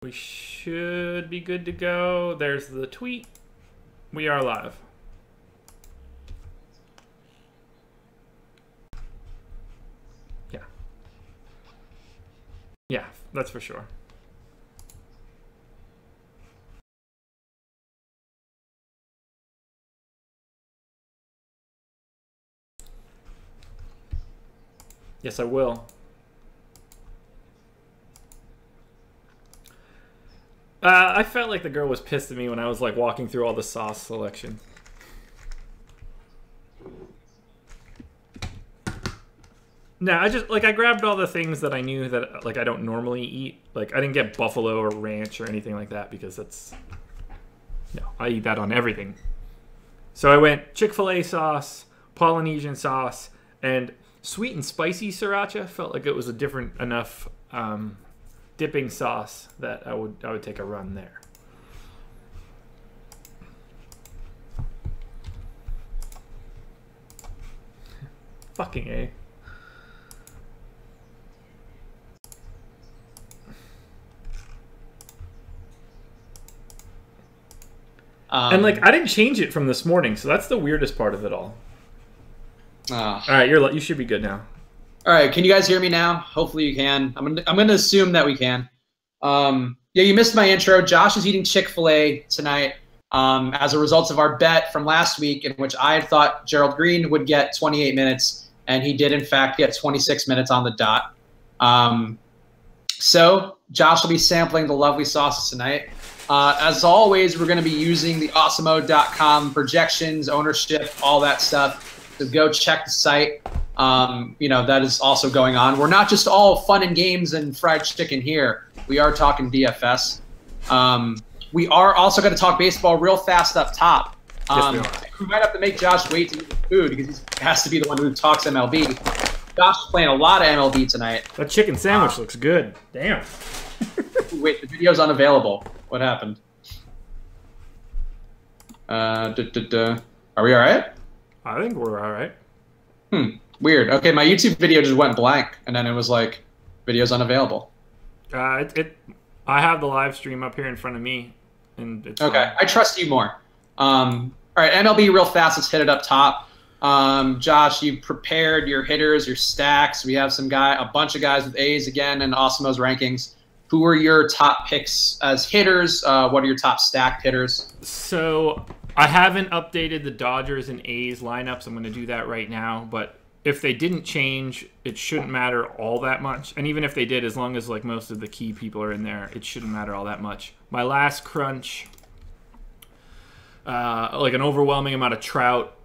We should be good to go. There's the tweet. We are live. Yeah. Yeah, that's for sure. Yes, I will. I felt like the girl was pissed at me when I was like walking through all the sauce selection. No, I grabbed all the things that I knew that like I don't normally eat. Like I didn't get buffalo or ranch or anything like that because I eat that on everything. So I went Chick-fil-A sauce, Polynesian sauce, and sweet and spicy sriracha. Felt like it was a different enough dipping sauce that I would take a run there. Fucking A. And like I didn't change it from this morning, so that's the weirdest part of it all. All right, you should be good now. All right, can you guys hear me now? Hopefully you can. I'm gonna assume that we can. Yeah, you missed my intro. Josh is eating Chick-fil-A tonight as a result of our bet from last week, in which I had thought Gerald Green would get 28 minutes, and he did in fact get 26 minutes on the dot. So Josh will be sampling the lovely sauces tonight. As always, we're going to be using the awesemo.com projections, ownership, all that stuff. So go check the site. That is also going on. We're not just all fun and games and fried chicken here. We are talking DFS. We are also going to talk baseball real fast up top. We might have to make Josh wait to eat the food because he has to be the one who talks MLB. Josh is playing a lot of MLB tonight. That chicken sandwich looks good. Damn. Wait, the video's unavailable. What happened? Are we all right? I think we're all right. Weird. Okay, my YouTube video just went blank, and then it was like, video's unavailable. I have the live stream up here in front of me, and it's okay. fine. I trust you more. All right, MLB real fast. Let's hit it up top. Josh, you prepared your hitters, your stacks. We have a bunch of guys with A's again in Awesemo's rankings. Who are your top picks as hitters? What are your top stacked hitters? So I haven't updated the Dodgers and A's lineups. I'm going to do that right now. But if they didn't change, it shouldn't matter all that much. And even if they did, as long as like most of the key people are in there, it shouldn't matter all that much. My last crunch, like an overwhelming amount of Trout,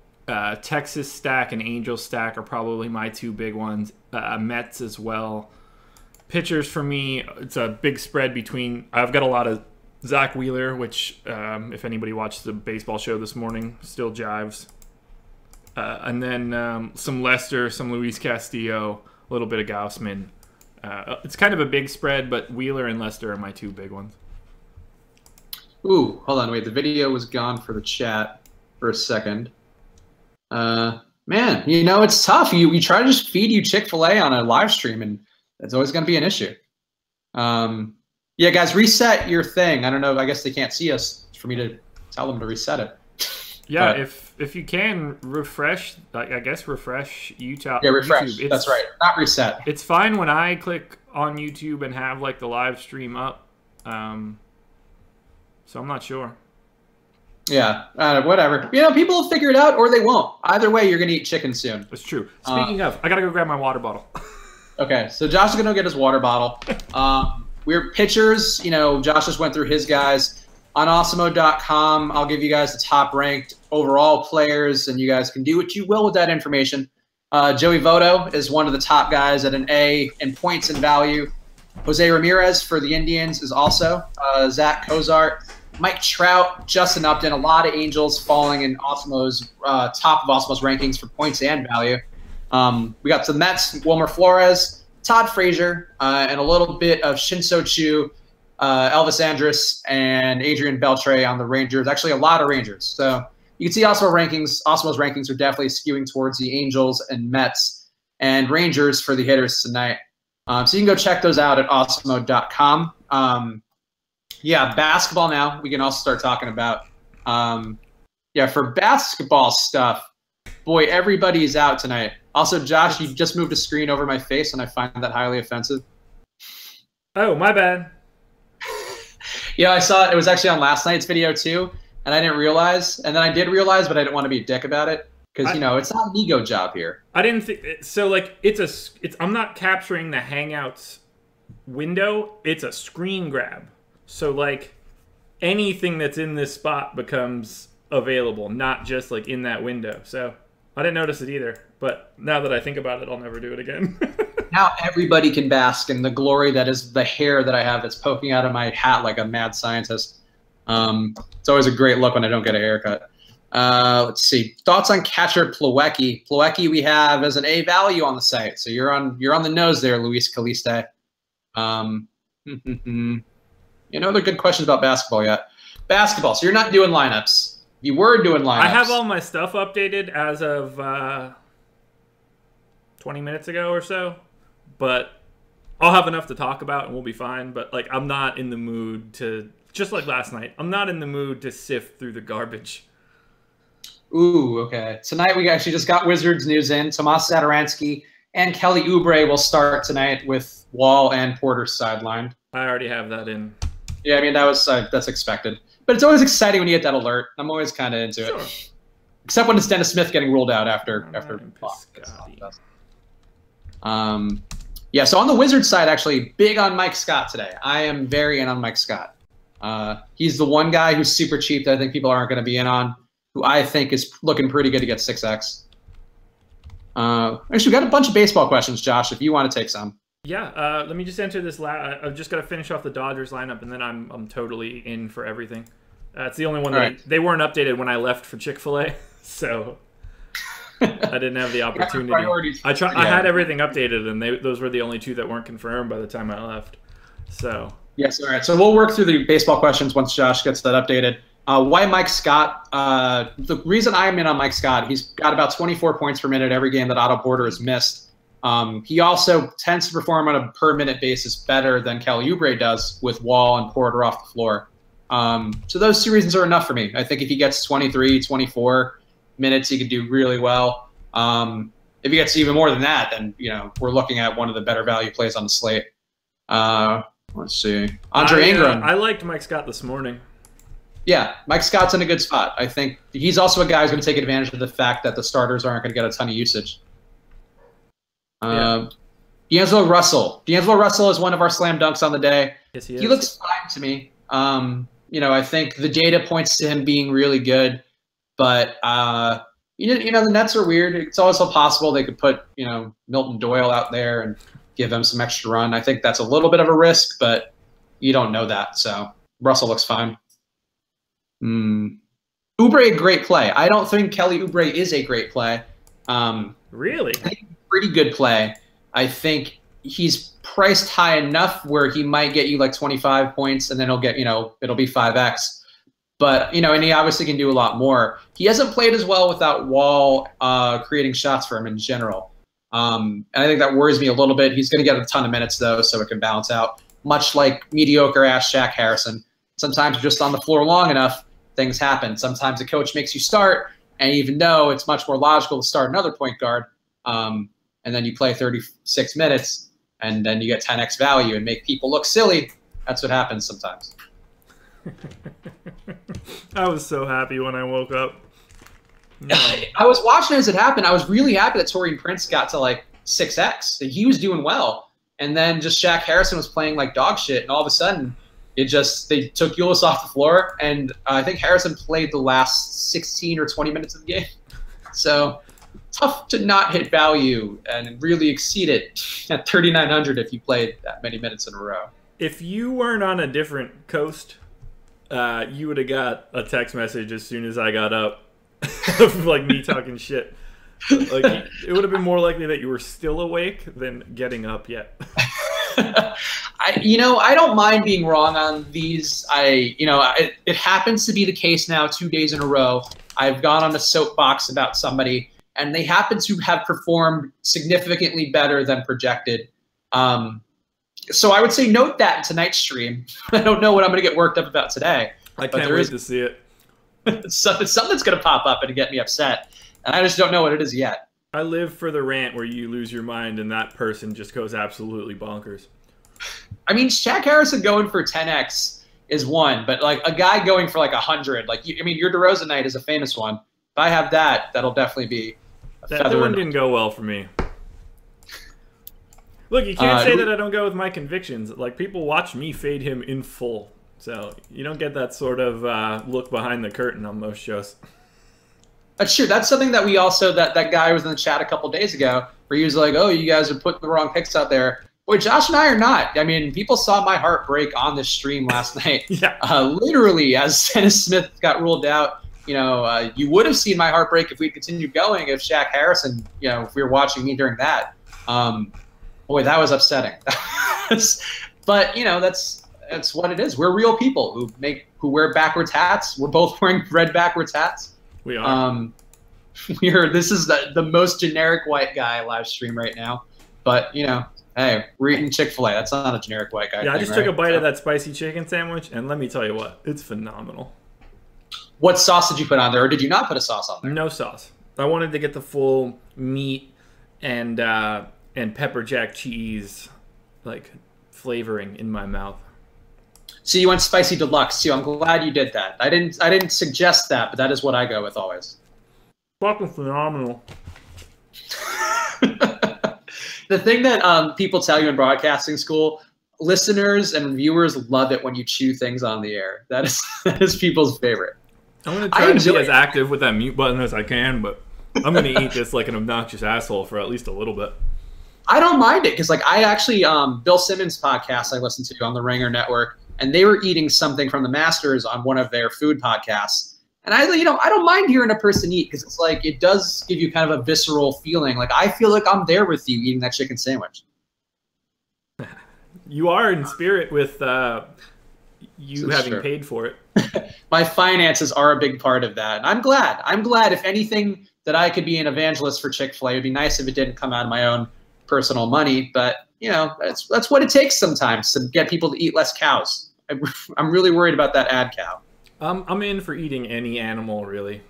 Texas stack and Angels stack are probably my two big ones. Mets as well. Pitchers for me, it's a big spread between. I've got a lot of Zach Wheeler, which if anybody watched the baseball show this morning, still jives. And then some Lester, some Luis Castillo, a little bit of Gausman. It's kind of a big spread, but Wheeler and Lester are my two big ones. Ooh, hold on, wait. The video was gone for the chat for a second. Man, it's tough. You try to just feed you Chick-fil-A on a live stream, and it's always going to be an issue. Yeah, guys, reset your thing. I don't know. I guess they can't see us for me to tell them to reset it. Yeah, if you can refresh, I guess refresh YouTube. Yeah, refresh. That's right. Not reset. It's fine when I click on YouTube and have like the live stream up. So I'm not sure. Yeah, whatever. People will figure it out or they won't. Either way, you're going to eat chicken soon. That's true. Speaking of, I got to go grab my water bottle. Okay, so Josh is going to get his water bottle. We're pitchers. Josh just went through his guys. On awesemo.com, I'll give you guys the top-ranked overall players, and you guys can do what you will with that information. Joey Votto is one of the top guys at an A in points and value. Jose Ramirez for the Indians is also. Zach Cozart, Mike Trout, Justin Upton, a lot of Angels falling in Awesemo's top of Awesemo's rankings for points and value. We got the Mets, Wilmer Flores, Todd Frazier, and a little bit of Shin-Soo Choo, Elvis Andrus, and Adrian Beltre on the Rangers. Actually, a lot of Rangers. So you can see Awesemo's rankings are definitely skewing towards the Angels and Mets and Rangers for the hitters tonight. So you can go check those out at awesemo.com. Yeah, basketball now. We can also start talking about. Yeah, for basketball stuff, boy, everybody's out tonight. Also, Josh, you just moved a screen over my face, and I find that highly offensive. Oh, my bad. Yeah, I saw it. It was actually on last night's video too, and I didn't realize. And then I did realize, but I didn't want to be a dick about it because it's not an ego job here. I didn't think so. Like I'm not capturing the Hangouts window. It's a screen grab. So like anything that's in this spot becomes available, not just like in that window. So I didn't notice it either. But now that I think about it, I'll never do it again. Now everybody can bask in the glory that is the hair that I have that's poking out of my hat like a mad scientist. It's always a great look when I don't get a haircut. Let's see. Thoughts on catcher Plawecki. Plawecki we have as an A value on the site. So you're on the nose there, Luis Caliste. No other good questions about basketball yet. Basketball. So you're not doing lineups. You were doing lineups. I have all my stuff updated as of 20 minutes ago or so. But I'll have enough to talk about and we'll be fine. But like, I'm not in the mood to, just like last night, I'm not in the mood to sift through the garbage. Ooh, okay. Tonight we actually just got Wizards news in. Tomas Satoransky and Kelly Oubre will start tonight with Wall and Porter sidelined. I already have that in. Yeah, I mean, that's expected. But it's always exciting when you get that alert. I'm always kind of into it. Except when it's Dennis Smith getting ruled out after. Yeah, so on the Wizards side, actually, big on Mike Scott today. I am very in on Mike Scott. He's the one guy who's super cheap that I think people aren't going to be in on, who I think is looking pretty good to get 6x. Actually, we got a bunch of baseball questions, Josh, if you want to take some. Yeah, let me just enter this. I've just got to finish off the Dodgers lineup, and then I'm totally in for everything. It's the only one that they weren't updated when I left for Chick-fil-A, so I didn't have the opportunity. I had everything updated, and those were the only two that weren't confirmed by the time I left. So yes, all right. So we'll work through the baseball questions once Josh gets that updated. Why Mike Scott? The reason I'm in on Mike Scott, he's got about 24 points per minute every game that Otto Porter has missed. He also tends to perform on a per-minute basis better than Kelly Oubre does with Wall and Porter off the floor. So those two reasons are enough for me. I think if he gets 23, 24 minutes, he could do really well. If he gets even more than that, then we're looking at one of the better value plays on the slate. Let's see. Andre Ingram. I liked Mike Scott this morning. Yeah, Mike Scott's in a good spot. I think he's also a guy who's going to take advantage of the fact that the starters aren't going to get a ton of usage. D'Angelo Russell. D'Angelo Russell is one of our slam dunks on the day. Yes, he is. He looks fine to me. I think the data points to him being really good, but the Nets are weird. It's also possible they could put Milton Doyle out there and give him some extra run. I think that's a little bit of a risk, but you don't know that. So Russell looks fine. Oubre, a great play. I don't think Kelly Oubre is a great play. Really? I think pretty good play. I think he's priced high enough where he might get you like 25 points and then he'll get, it'll be 5x. But, and he obviously can do a lot more. He hasn't played as well without Wall creating shots for him in general. And I think that worries me a little bit. He's going to get a ton of minutes, though, so it can balance out. Much like mediocre-ass Shaq Harrison. Sometimes you're just on the floor long enough, things happen. Sometimes the coach makes you start, and even though it's much more logical to start another point guard, and then you play 36 minutes, and then you get 10x value and make people look silly, that's what happens sometimes. I was so happy when I woke up. No. I was watching as it happened. I was really happy that Taurean Prince got to like 6x. He was doing well. And then just Shaq Harrison was playing like dog shit. And all of a sudden, they took Ulis off the floor. And I think Harrison played the last 16 or 20 minutes of the game. So tough to not hit value and really exceed it at 3,900 if you played that many minutes in a row. If you weren't on a different coast, you would have got a text message as soon as I got up of like me talking shit. Like it would have been more likely that you were still awake than getting up yet. I don't mind being wrong on these. It happens to be the case now 2 days in a row. I've gone on a soapbox about somebody, and they happen to have performed significantly better than projected. So I would say note that in tonight's stream. I don't know what I'm going to get worked up about today. I can't wait to see it. Something's going to pop up and get me upset, and I just don't know what it is yet. I live for the rant where you lose your mind and that person just goes absolutely bonkers. I mean, Shaq Harrison going for 10x is one, but like a guy going for like 100, like your DeRozan night is a famous one. If I have that, that'll definitely be a feather. That one didn't go well for me. Look, you can't say that I don't go with my convictions. Like, people watch me fade him in full, so you don't get that sort of look behind the curtain on most shows. That's true. That's something that we also that guy was in the chat a couple days ago, where he was like, "Oh, you guys are putting the wrong picks out there." Boy, Josh and I are not. I mean, people saw my heart break on this stream last night. Yeah. Literally, as Dennis Smith got ruled out, you would have seen my heart break if we continued going. If Shaq Harrison, if we were watching me during that. Boy, that was upsetting. But that's what it is. We're real people who wear backwards hats. We're both wearing red backwards hats. We are. This is the most generic white guy live stream right now. But hey, we're eating Chick-fil-A. That's not a generic white guy. Yeah, I just took a bite of that spicy chicken sandwich, and let me tell you what, it's phenomenal. What sauce did you put on there, or did you not put a sauce on there? No sauce. I wanted to get the full meat and pepper jack cheese like flavoring in my mouth. So you went spicy deluxe too. I'm glad you did that. I didn't suggest that, but that is what I go with always. Fucking phenomenal. The thing that people tell you in broadcasting school, listeners and viewers love it when you chew things on the air. That is people's favorite. I'm going to try to be as active with that mute button as I can, but I'm going to eat this like an obnoxious asshole for at least a little bit. I don't mind it because, like, I actually Bill Simmons' podcast I listened to on the Ringer Network, and they were eating something from the Masters on one of their food podcasts. And I don't mind hearing a person eat because it's like it does give you kind of a visceral feeling. Like I feel like I'm there with you eating that chicken sandwich. You are in spirit with you having true. paid for it. My finances are a big part of that. And I'm glad. I'm glad if anything that I could be an evangelist for Chick-fil-A. It would be nice if it didn't come out of my own personal money. But, that's what it takes sometimes to get people to eat less cows. I'm really worried about that ad cow. I'm in for eating any animal, really.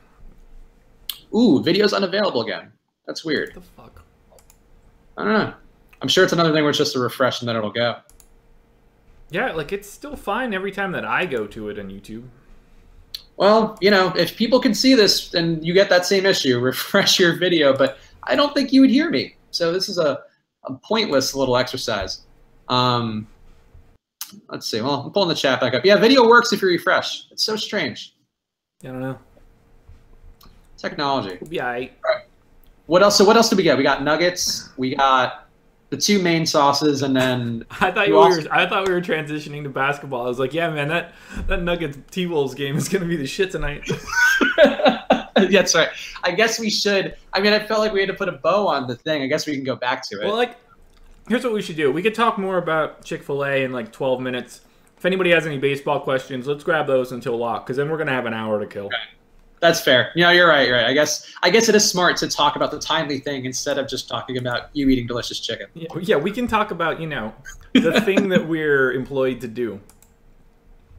Ooh, video's unavailable again. That's weird. What the fuck? I don't know. I'm sure it's another thing where it's just a refresh and then it'll go. Yeah, like it's still fine every time that I go to it on YouTube. Well, if people can see this, then you get that same issue. Refresh your video, but I don't think you would hear me. So this is a pointless little exercise. Let's see. Well, I'm pulling the chat back up. Yeah, video works if you refresh. It's so strange. I don't know. Technology. Yeah. All right. What else? So what else did we get? We got nuggets. We got the two main sauces, and then I thought we were transitioning to basketball. I was like, yeah, man, that Nuggets T-Wolves game is gonna be the shit tonight. Yeah, that's right. I guess we should. I mean, I felt like we had to put a bow on the thing. I guess we can go back to it. Well, here's what we should do. We could talk more about Chick-fil-A in like 12 minutes. If anybody has any baseball questions, let's grab those until lock, because then we're gonna have an hour to kill. Okay. That's fair. You're right. I guess it is smart to talk about the timely thing instead of just talking about you eating delicious chicken. Yeah, we can talk about, the thing that we're employed to do.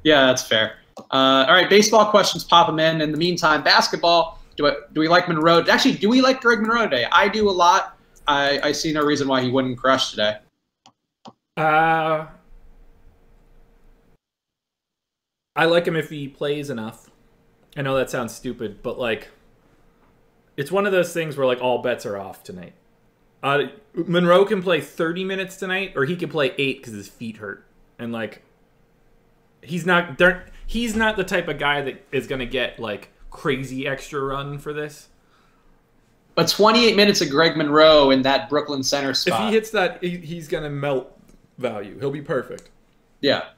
Yeah, that's fair. All right, baseball questions, pop them in. In the meantime, basketball, do we like Monroe? Actually, do we like Greg Monroe today? I do a lot. I see no reason why he wouldn't crush today. I like him if he plays enough. I know that sounds stupid, but it's one of those things where all bets are off tonight. Monroe can play 30 minutes tonight, or he can play 8 because his feet hurt, and he's not the type of guy that is gonna get crazy extra run for this. But 28 minutes of Greg Monroe in that Brooklyn center spot. If he hits that, he's gonna melt value. He'll be perfect. Yeah.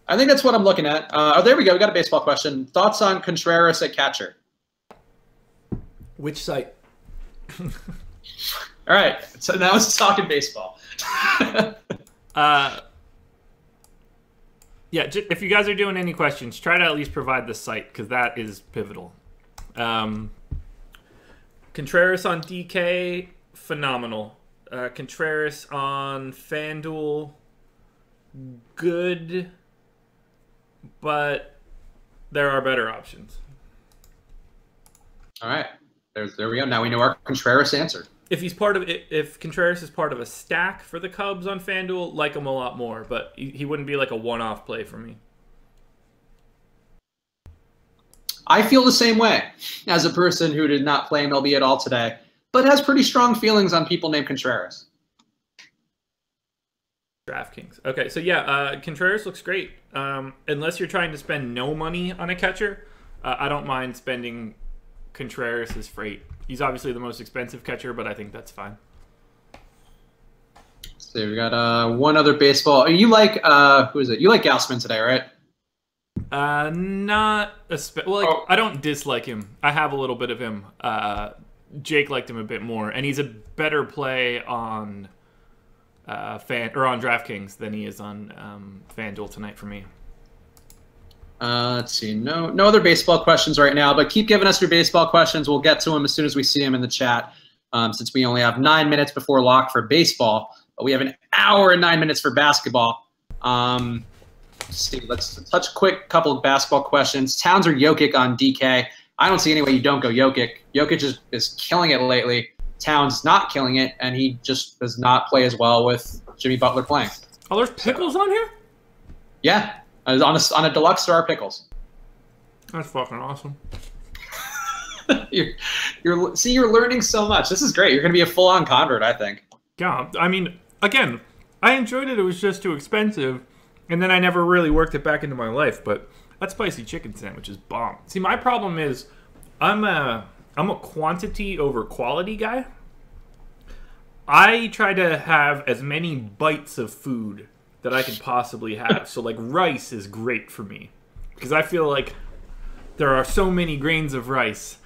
I think that's what I'm looking at. There we go. We got a baseball question. Thoughts on Contreras at catcher? Which site? All right. So now it's talking baseball. Yeah. If you guys are doing any questions, try to at least provide the site because that is pivotal. Contreras on DK, phenomenal. Contreras on FanDuel. good, but there are better options. All right. There we go. Now we know our Contreras answer. If Contreras is part of a stack for the Cubs on FanDuel, like him a lot more, but he wouldn't be like a one-off play for me. I feel the same way as a person who did not play MLB at all today, but has pretty strong feelings on people named Contreras. DraftKings. Okay, so yeah, Contreras looks great. Unless you're trying to spend no money on a catcher, I don't mind spending Contreras' freight. He's obviously the most expensive catcher, but I think that's fine. So we got one other baseball. You like who is it? You like Gausman today, right? Not I don't dislike him. I have a little bit of him. Jake liked him a bit more, and he's a better play on on DraftKings than he is on FanDuel tonight for me. Let's see. No other baseball questions right now, but keep giving us your baseball questions. We'll get to them as soon as we see them in the chat. Since we only have 9 minutes before lock for baseball, but we have an hour and 9 minutes for basketball. Let's see. Let's touch a quick couple of basketball questions. Towns or Jokic on DK? I don't see any way you don't go Jokic. Jokic is killing it lately. Towns not killing it, and he just does not play as well with Jimmy Butler playing. Oh, there's pickles on here? Yeah, on a deluxe star pickles. That's fucking awesome. You're learning so much. This is great. You're going to be a full-on convert, I think. Yeah, I mean, again, I enjoyed it. It was just too expensive, and then I never really worked it back into my life. But that spicy chicken sandwich is bomb. See, my problem is I'm a quantity over quality guy. I try to have as many bites of food that I can possibly have. So, like, rice is great for me because I feel like there are so many grains of rice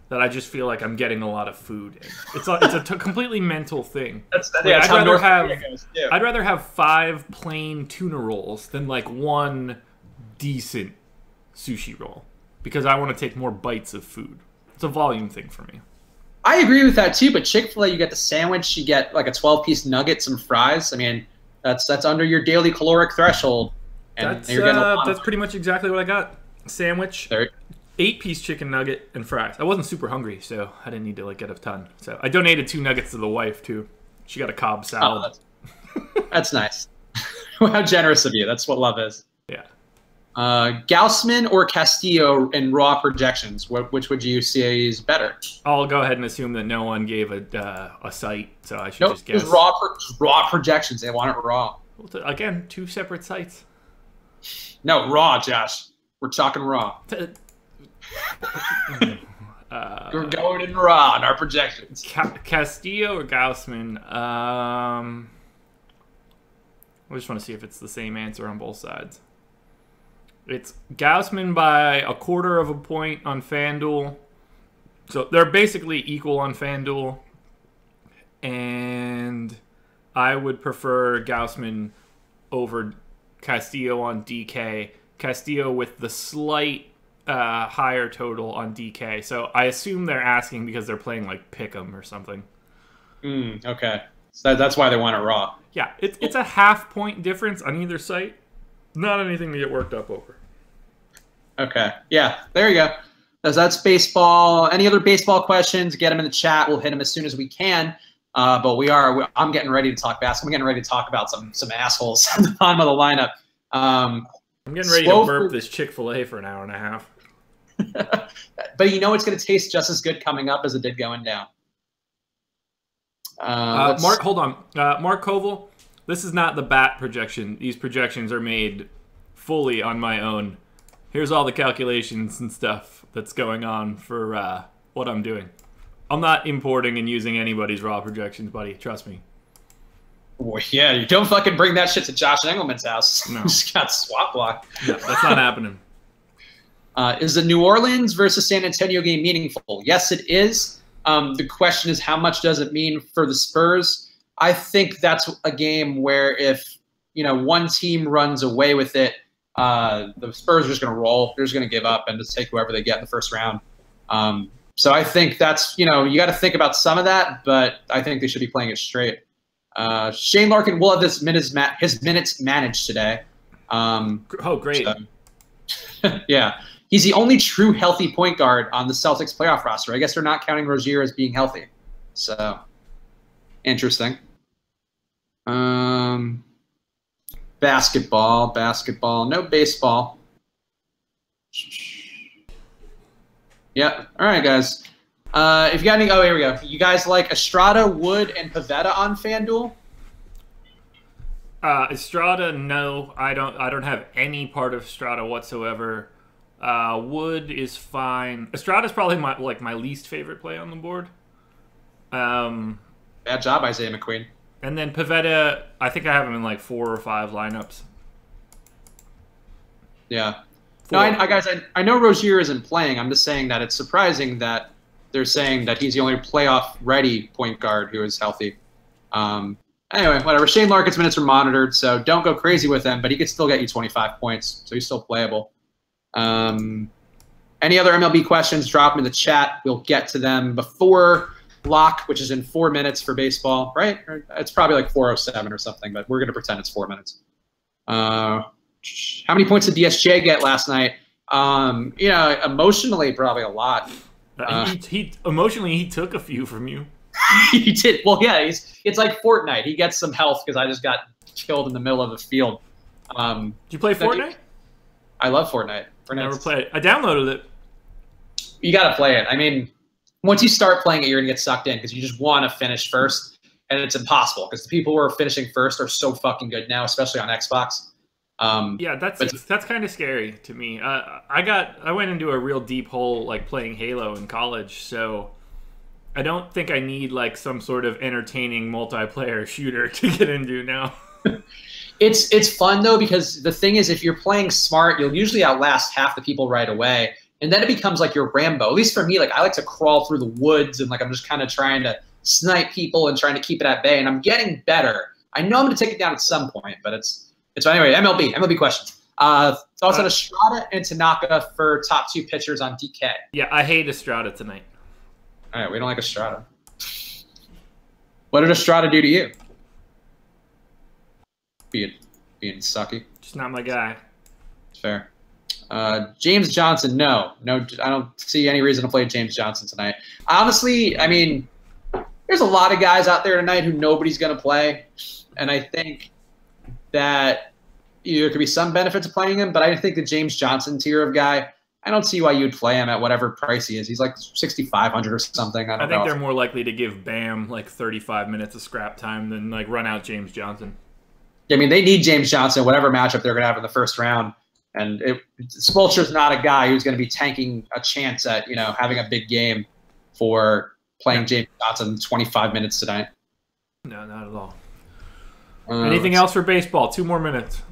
that I just feel like I'm getting a lot of food. It's a completely mental thing. I'd rather have 5 plain tuna rolls than like one decent sushi roll because I want to take more bites of food. It's a volume thing for me. I agree with that too, but Chick-fil-A, you get the sandwich, you get like a 12-piece nugget, some fries. I mean, that's under your daily caloric threshold. And that's pretty much exactly what I got. Sandwich, 8-piece chicken nugget, and fries. I wasn't super hungry, so I didn't need to like get a ton. So I donated 2 nuggets to the wife too. She got a Cobb salad. Oh, that's nice. How generous of you. That's what love is. Yeah. Gausman or Castillo in raw projections? Which would you say is better? I'll go ahead and assume that no one gave a site, so I should just guess. Raw projections. They want it raw. Well, again, 2 separate sites. No, raw, Josh. We're talking raw. We're going in raw on our projections. Castillo or Gausman? I just want to see if it's the same answer on both sides. It's Gausman by 1/4 of a point on FanDuel. So they're basically equal on FanDuel. And I would prefer Gausman over Castillo on DK. Castillo with the slight higher total on DK. So I assume they're asking because they're playing like Pick'em or something. Okay. So that's why they want it raw. Yeah, it's a half-point difference on either site. Not anything to get worked up over. Okay. Yeah, there you go. That's baseball. Any other baseball questions, get them in the chat. We'll hit them as soon as we can. But I'm getting ready to talk basketball. I'm getting ready to talk about some assholes at the bottom of the lineup. I'm getting ready to burp this Chick-fil-A for an hour and a half. But you know it's going to taste just as good coming up as it did going down. Mark, hold on. Mark Koval, this is not the bat projection. These projections are made fully on my own. Here's all the calculations and stuff that's going on for what I'm doing. I'm not importing and using anybody's raw projections, buddy. Trust me. Well, yeah, you don't fucking bring that shit to Josh Engelman's house. No. Just got swap blocked. No, that's not happening. Is the New Orleans versus San Antonio game meaningful? Yes, it is. The question is, how much does it mean for the Spurs? I think that's a game where if one team runs away with it, the Spurs are just going to roll. They're just going to give up and just take whoever they get in the first round. So I think that's you got to think about some of that, but I think they should be playing it straight. Shane Larkin will have his minutes managed today. Oh, great. So, yeah. He's the only true healthy point guard on the Celtics playoff roster. I guess they're not counting Rozier as being healthy. So, interesting. Basketball. No baseball. Yeah. All right, guys. If you got any, here we go. You guys like Estrada, Wood, and Pavetta on FanDuel? Estrada, no. I don't have any part of Estrada whatsoever. Wood is fine. Estrada's probably my least favorite play on the board. Bad job, Isaiah McQueen. And then Pavetta, I think I have him in like 4 or 5 lineups. Yeah. No, I know Rozier isn't playing. I'm just saying that it's surprising that they're saying that he's the only playoff-ready point guard who is healthy. Anyway, whatever. Shane Larkin's minutes are monitored, so don't go crazy with him, but he could still get you 25 points, so he's still playable. Any other MLB questions, drop them in the chat. We'll get to them before lock, which is in 4 minutes for baseball, right? It's probably like 4:07 or something, but we're going to pretend it's 4 minutes. How many points did DSJ get last night? Emotionally, probably a lot. He emotionally, he took a few from you. He did. Well, yeah, it's like Fortnite. He gets some health because I just got killed in the middle of the field. Did you play Fortnite? I love Fortnite. Never played it. I downloaded it. You got to play it. I mean, once you start playing it, you're going to get sucked in because you just want to finish first, and it's impossible because the people who are finishing first are so fucking good now, especially on Xbox. Yeah, that's kind of scary to me. I went into a real deep hole like playing Halo in college, so I don't think I need like some sort of entertaining multiplayer shooter to get into now. It's fun though because the thing is, if you're playing smart, you'll usually outlast half the people right away, and then it becomes like your Rambo. At least for me, like I like to crawl through the woods and like I'm just kind of trying to snipe people and trying to keep it at bay, and I'm getting better. I know I'm going to take it down at some point, but it's anyway. MLB questions. Thoughts on Estrada and Tanaka for top 2 pitchers on DK. Yeah, I hate Estrada tonight. All right, we don't like Estrada. What did Estrada do to you? Being sucky. Just not my guy. Fair. James Johnson, no. I don't see any reason to play James Johnson tonight. Honestly, I mean, there's a lot of guys out there tonight who nobody's going to play, and I think that there could be some benefit to playing him, but I think the James Johnson tier of guy, I don't see why you'd play him at whatever price he is. He's like 6,500 or something. I think they're more likely to give Bam like 35 minutes of scrap time than like run out James Johnson. I mean, they need James Johnson, whatever matchup they're going to have in the first round. And Spoelstra's not a guy who's going to be tanking a chance at, having a big game for playing James Johnson 25 minutes tonight. No, not at all. Anything else for baseball? 2 more minutes.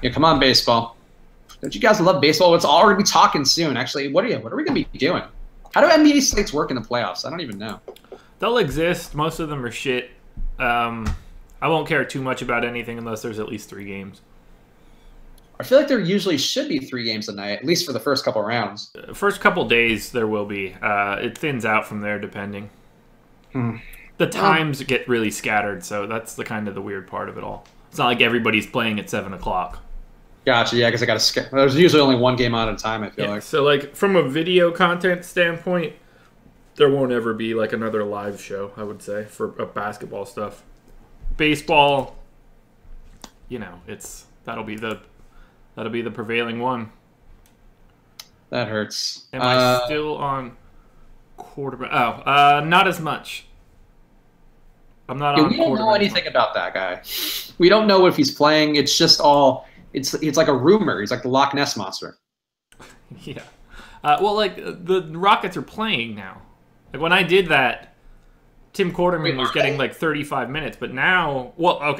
Yeah, come on, baseball. Don't you guys love baseball? It's all going to be talking soon. Actually, what are we going to be doing? How do NBA slates work in the playoffs? I don't even know. They'll exist. Most of them are shit. I won't care too much about anything unless there's at least 3 games. I feel like there usually should be 3 games a night, at least for the first couple rounds. First couple days, there will be. It thins out from there, depending. The times get really scattered, so that's the weird part of it all. It's not like everybody's playing at 7 o'clock. Gotcha, yeah, because there's usually only 1 game on at a time, I feel like. So, like, from a video content standpoint, there won't ever be, like, another live show, I would say, for basketball stuff. Baseball, that'll be the prevailing one. That hurts. Am I still on quarterback? Not as much. I'm not on. We don't know anything about that guy. We don't know if he's playing. It's just all. It's like a rumor. He's like the Loch Ness monster. Yeah. The Rockets are playing now. Like when I did that, Tim Quarterman was getting like 35 minutes, but now,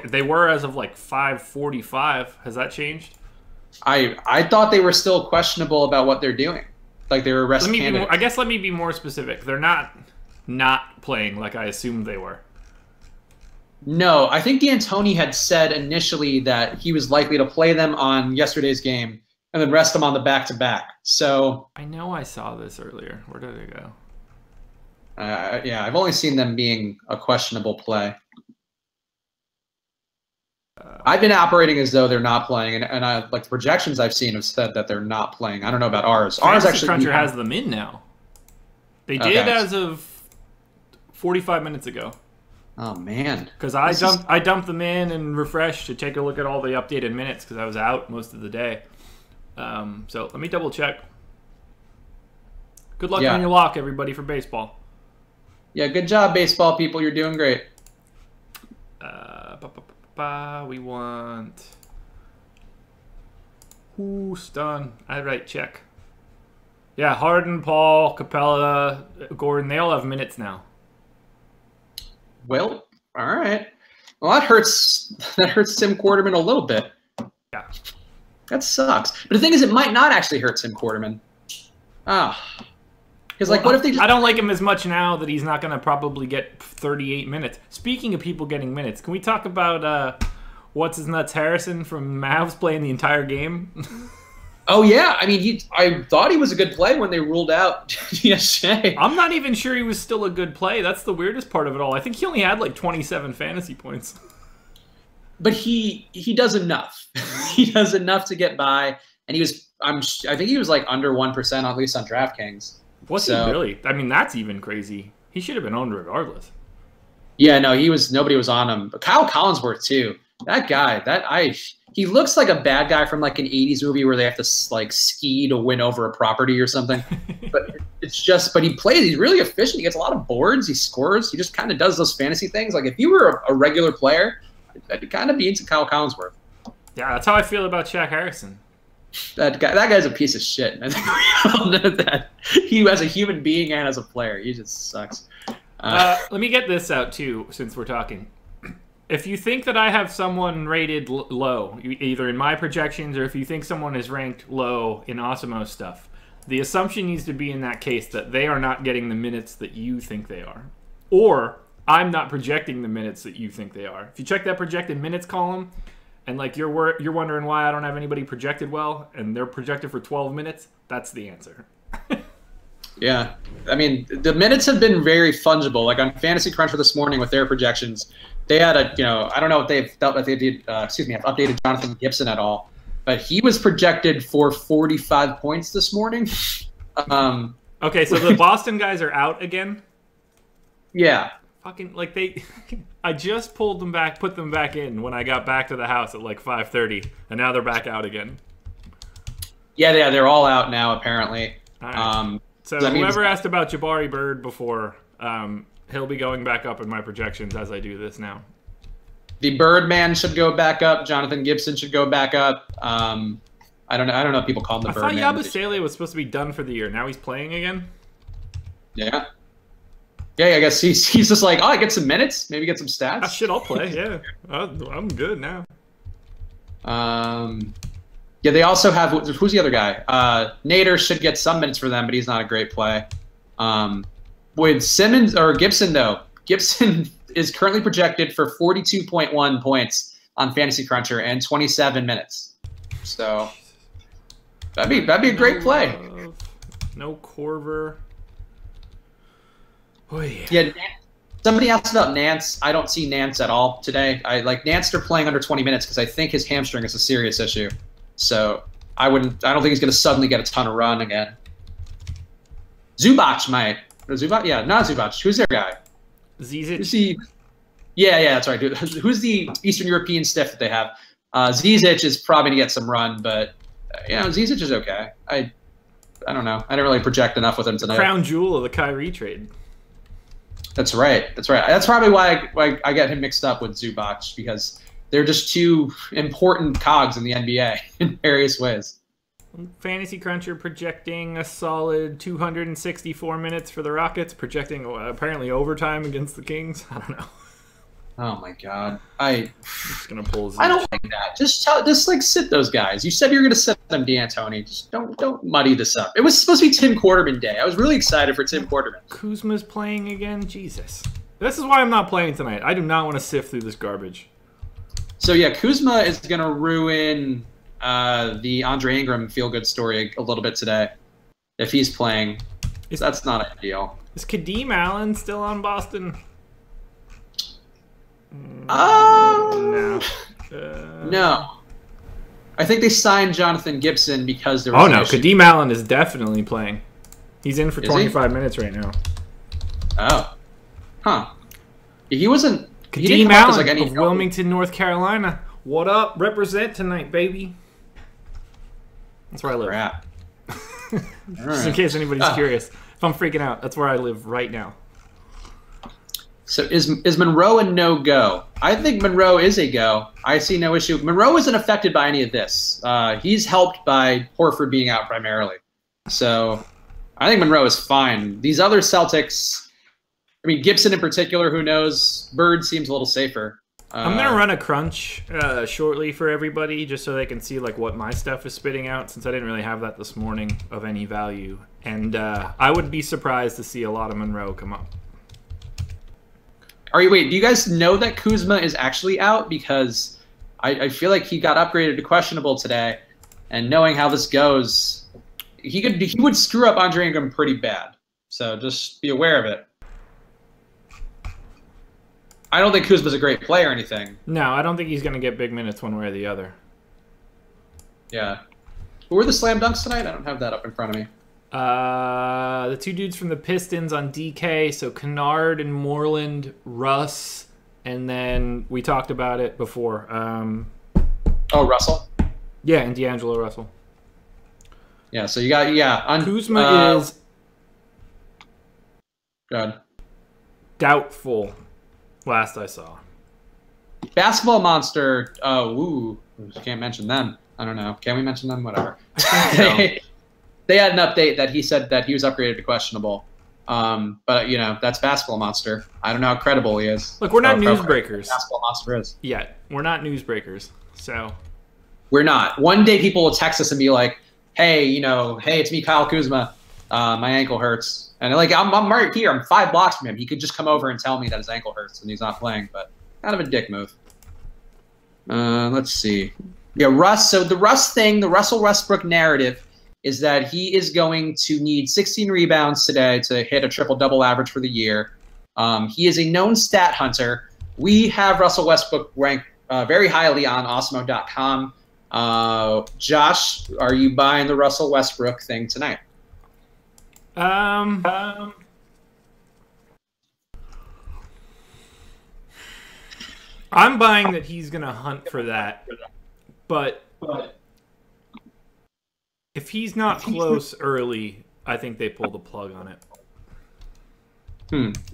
they were as of like 5:45. Has that changed? I thought they were still questionable about what they're doing. Like they were rest candidates. I guess let me be more specific. They're not playing like I assumed they were. No, I think D'Antoni had said initially that he was likely to play them on yesterday's game and then rest them on the back-to-back. So I know I saw this earlier. Where did it go? Yeah, I've only seen them being a questionable play. I've been operating as though they're not playing, and I like the projections I've seen have said that they're not playing. I don't know about ours. Ours actually Cruncher has them in now. They did as of 45 minutes ago. Oh man! Because I dumped them in and refreshed to take a look at all the updated minutes because I was out most of the day. So let me double check. Good luck on your lock, everybody, for baseball. Yeah, good job, baseball people. You're doing great. We want Houston. All right, check. Yeah, Harden, Paul, Capella, Gordon, they all have minutes now. Well, all right. Well, that hurts Tim Quarterman a little bit. Yeah. That sucks. But the thing is, it might not actually hurt Tim Quarterman. Because, what if they just... I don't like him as much now that he's not going to probably get 38 minutes. Speaking of people getting minutes, can we talk about what's-his-nuts Harrison from Mavs playing the entire game? Oh, yeah. I mean, I thought he was a good play when they ruled out DSJ. I'm not even sure he was still a good play. That's the weirdest part of it all. I think he only had, 27 fantasy points. But he does enough. He does enough to get by. And I think he was, under 1%, at least on DraftKings. Was he really? I mean, that's even crazy. He should have been owned regardless. Yeah, no, nobody was on him. But Kyle Collinsworth, too. That guy, he looks like a bad guy from an 80s movie where they have to ski to win over a property or something. But he's really efficient. He gets a lot of boards. He scores. He just kind of does those fantasy things. If you were a regular player, I'd kind of be into Kyle Collinsworth. Yeah, that's how I feel about Shaq Harrison. That guy's a piece of shit. I think we all know that. He as a human being and as a player, he just sucks. Let me get this out too, since we're talking. If you think that I have someone rated low, either in my projections or if you think someone is ranked low in Osimo stuff, the assumption needs to be in that case that they are not getting the minutes that you think they are. Or I'm not projecting the minutes that you think they are. If you check that projected minutes column and you're wondering why I don't have anybody projected well and they're projected for 12 minutes, that's the answer. Yeah. I mean, the minutes have been very fungible. On Fantasy Cruncher this morning with their projections, they had I don't know if they've updated Jonathan Gibson at all, but he was projected for 45 points this morning. Okay, so the Boston guys are out again? Yeah. Fucking, I just pulled them back, put them back in when I got back to the house at 5:30, and now they're back out again. Yeah, they're all out now, apparently. All right. So whoever asked about Jabari Bird before, he'll be going back up in my projections as I do this now. The Birdman should go back up. Jonathan Gibson should go back up. I don't know if people call him the Birdman. I thought Yabusele was supposed to be done for the year. Now he's playing again? Yeah. Yeah, I guess he's just I get some minutes, maybe get some stats. Shit, I'll play, yeah. I'm good now. Yeah, they also have, who's the other guy? Nader should get some minutes for them, but he's not a great play. With Simmons or Gibson, though, Gibson is currently projected for 42.1 points on Fantasy Cruncher and 27 minutes. So that'd be a great play. No Corver. Oh, yeah. Yeah, somebody asked about Nance. I don't see Nance at all today. Nance are playing under 20 minutes because I think his hamstring is a serious issue. So I don't think he's going to suddenly get a ton of run again. Zubac might. Zubac? Yeah, not Zubac. Who's their guy? Zizic. Yeah, that's right. Who's the Eastern European stiff that they have? Zizic is probably going to get some run, but Zizic is okay. I don't know. I didn't really project enough with him tonight. Crown jewel of the Kyrie trade. That's right. That's probably why I get him mixed up with Zubac, because they're just two important cogs in the NBA in various ways. Fantasy Cruncher projecting a solid 264 minutes for the Rockets, projecting apparently overtime against the Kings. I don't know. Oh my God, I'm just gonna pull. I don't like that. Just sit those guys. You said you were gonna sit them, D'Antoni. Just don't muddy this up. It was supposed to be Tim Quarterman day. I was really excited for Tim Quarterman. Kuzma's playing again. Jesus, this is why I'm not playing tonight. I do not want to sift through this garbage. So yeah, Kuzma is gonna ruin the Andre Ingram feel-good story a little bit today if he's playing. That's not ideal. Is Kadeem Allen still on Boston? No. No. I think they signed Jonathan Gibson because there was Oh, no. Kadeem Allen is definitely playing. He's in for 25 minutes right now. Oh. Huh. He wasn't... Kadeem Allen of Wilmington, North Carolina. What up? Represent tonight, baby. That's where I live. Crap. Just in case anybody's curious. If I'm freaking out, that's where I live right now. So is Monroe a no-go? I think Monroe is a go. I see no issue. Monroe isn't affected by any of this. He's helped by Horford being out primarily. So I think Monroe is fine. These other Celtics, I mean, Gibson in particular, who knows? Bird seems a little safer. I'm going to run a crunch shortly for everybody just so they can see like what my stuff is spitting out, since I didn't really have that this morning of any value. And I would be surprised to see a lot of Monroe come up. Wait, do you guys know that Kuzma is actually out? Because I feel like he got upgraded to questionable today, and knowing how this goes, he would screw up Andre Ingram pretty bad. So just be aware of it. I don't think Kuzma's a great player or anything. No, I don't think he's going to get big minutes one way or the other. Yeah. Who were the slam dunks tonight? I don't have that up in front of me. The two dudes from the Pistons on DK, so Kennard and Moreland, Russ, and then we talked about it before. Russell? Yeah, and D'Angelo Russell. Yeah, so you got... Kuzma is... Good. Doubtful, last I saw. Basketball Monster, can't mention them. I don't know. Can we mention them? Whatever. They had an update that he said that he was upgraded to questionable. But, that's Basketball Monster. I don't know how credible he is. Look, we're not newsbreakers. Basketball Monster is. Yeah, we're not newsbreakers. So we're not. One day people will text us and be like, hey, hey, it's me, Kyle Kuzma. My ankle hurts. And I'm right here. I'm 5 blocks from him. He could just come over and tell me that his ankle hurts and he's not playing. But kind of a dick move. Let's see. Yeah, Russ. So the Russ thing, the Russell Westbrook narrative, is that he is going to need 16 rebounds today to hit a triple-double average for the year. He is a known stat hunter. We have Russell Westbrook ranked very highly on Awesemo.com. Josh, are you buying the Russell Westbrook thing tonight? I'm buying that he's going to hunt for that. But if he's not close early, I think they pull the plug on it.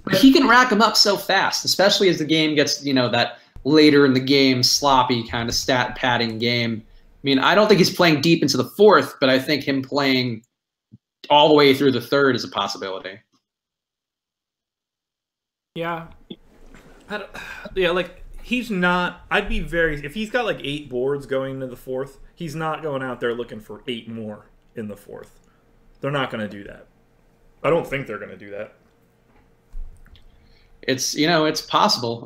But he can rack them up so fast, especially as the game gets, that later in the game, sloppy kind of stat padding game. I mean, I don't think he's playing deep into the fourth, but I think him playing all the way through the third is a possibility. Yeah. He's not... I'd be very... If he's got 8 boards going into the fourth, he's not going out there looking for 8 more in the fourth. They're not going to do that. I don't think they're going to do that. It's, it's possible.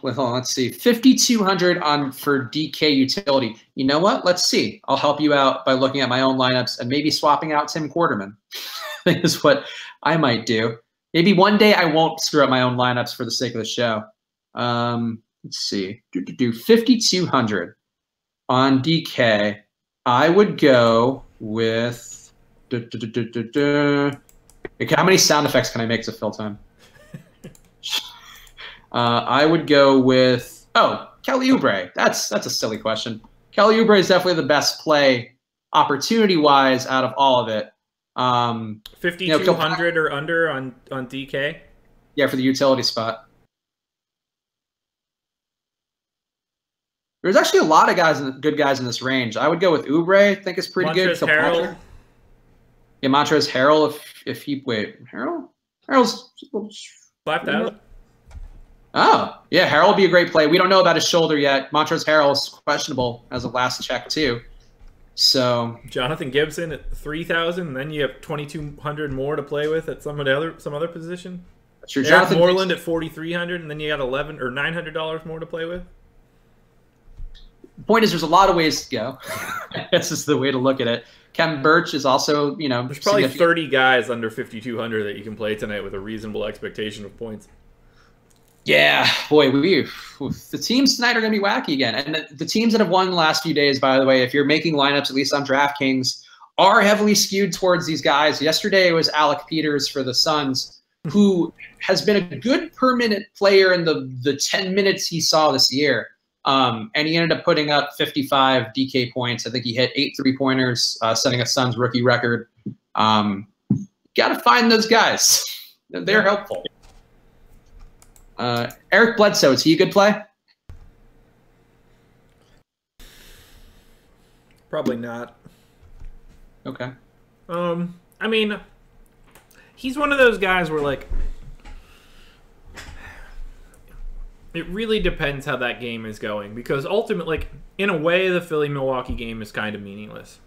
Let's see. 5,200 for DK utility. You know what? Let's see. I'll help you out by looking at my own lineups and maybe swapping out Tim Quarterman. I think is what I might do. Maybe one day I won't screw up my own lineups for the sake of the show. Let's see. 5,200 on DK. I would go with... How many sound effects can I make to fill time? I would go with Kelly Oubre. That's a silly question. Kelly Oubre is definitely the best play opportunity-wise out of all of it. 5,200 or under on DK? Yeah, for the utility spot. There's actually a lot of good guys in this range. I would go with Oubre. I think it's pretty good. Harrell. Yeah, Montrezl Harrell. If he Harrell's 5,000. Oh, yeah, Harrell would be a great play. We don't know about his shoulder yet. Montrezl Harrell is questionable as of last check too. So Jonathan Gibson at 3,000, and then you have 2,200 more to play with at some other position. That's true. Jonathan Moreland at 4,300, and then you got $1,100 or $900 more to play with. The point is, there's a lot of ways to go. This is the way to look at it. Kevin Birch is also, there's probably 30 guys under 5,200 that you can play tonight with a reasonable expectation of points. Yeah, boy, the teams tonight are going to be wacky again. And the teams that have won the last few days, by the way, if you're making lineups, at least on DraftKings, are heavily skewed towards these guys. Yesterday it was Alec Peters for the Suns, who has been a good per-minute player in the 10 minutes he saw this year. And he ended up putting up 55 DK points. I think he hit 8 3-pointers, setting a Suns rookie record. Got to find those guys. They're helpful. Eric Bledsoe, is he a good play? Probably not. Okay. I mean, he's one of those guys where, like, it really depends how that game is going, because ultimately, like, in a way, the Philly-Milwaukee game is kind of meaningless.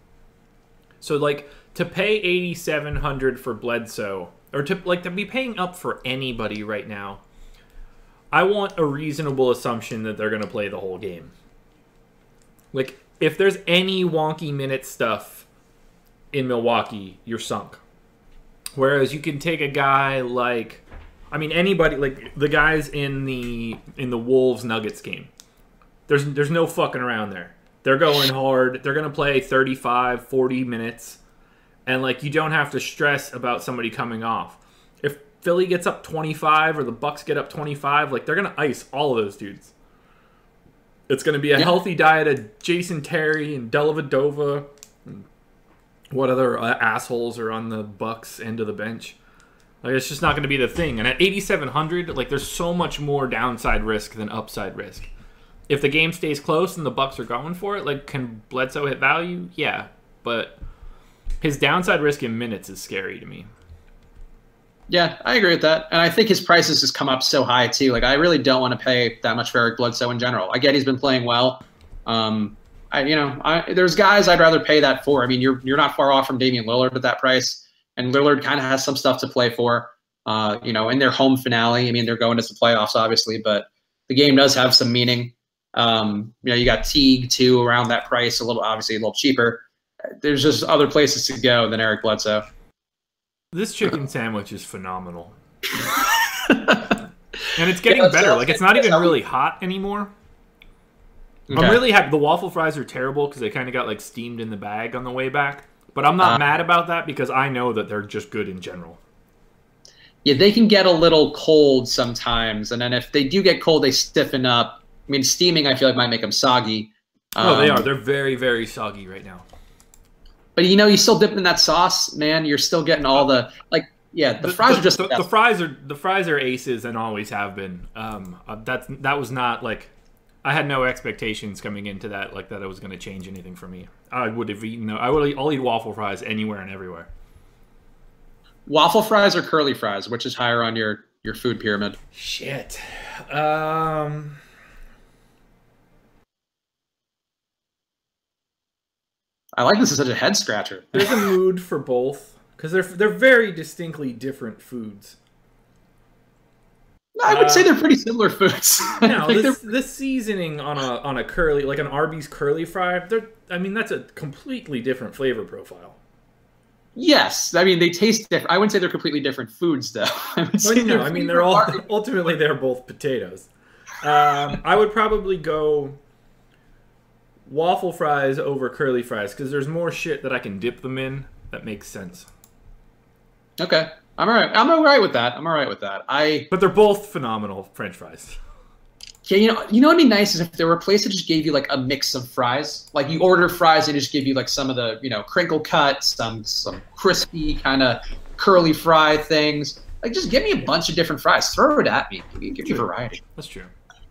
So, like, to pay $8,700 for Bledsoe, or to be paying up for anybody right now, I want a reasonable assumption that they're going to play the whole game. Like, if there's any wonky minute stuff in Milwaukee, you're sunk. Whereas you can take a guy like, I mean, anybody, like the guys in the Wolves Nuggets game. There's no fucking around there. They're going hard. They're going to play 35, 40 minutes. And, like, you don't have to stress about somebody coming off. If Philly gets up 25 or the Bucks get up 25, like, they're going to ice all of those dudes. It's going to be a healthy diet of Jason Terry and Dellavedova. And what other assholes are on the Bucks end of the bench? Like, it's just not going to be the thing. And at 8,700, like, there's so much more downside risk than upside risk. If the game stays close and the Bucks are going for it, like, can Bledsoe hit value? Yeah, but his downside risk in minutes is scary to me. Yeah, I agree with that. And I think his prices just come up so high, too. Like, I really don't want to pay that much for Eric Bledsoe in general. I get he's been playing well. There's guys I'd rather pay that for. I mean, you're not far off from Damian Lillard at that price. And Lillard kind of has some stuff to play for, in their home finale. I mean, they're going to the playoffs, obviously, but the game does have some meaning. You got Teague, too, around that price, obviously a little cheaper. There's just other places to go than Eric Bledsoe. This chicken sandwich is phenomenal. And it's getting better. Like, it's not even really hot anymore. Okay. I'm really happy. The waffle fries are terrible because they kind of got, like, steamed in the bag on the way back. But I'm not mad about that because I know that they're just good in general. Yeah, they can get a little cold sometimes. And then if they do get cold, they stiffen up. I mean, steaming, I feel like, might make them soggy. Oh, they are. They're very, very soggy right now. But, you still dip in that sauce, man. You're still getting all the fries are just the fries are aces and always have been. That was not, like, I had no expectations coming into that, like, that it was going to change anything for me. I'll eat waffle fries anywhere and everywhere. Waffle fries or curly fries, which is higher on your food pyramid? Shit. I like this as such a head scratcher. There's a mood for both because they're very distinctly different foods. I would say they're pretty similar foods. No, this seasoning on a curly, like an Arby's curly fry, that's a completely different flavor profile. Yes, I mean they taste different. I wouldn't say they're completely different foods, though. They're all ultimately they're both potatoes. I would probably go waffle fries over curly fries because there's more shit that I can dip them in that makes sense. Okay. I'm all right. I'm all right with that. But they're both phenomenal French fries. Yeah, what'd be nice is if there were a place that just gave you like a mix of fries. Like you order fries, they just give you like some of the, crinkle cut, some crispy kind of curly fry things. Like just give me a bunch of different fries. Throw it at me. Give me variety. That's true.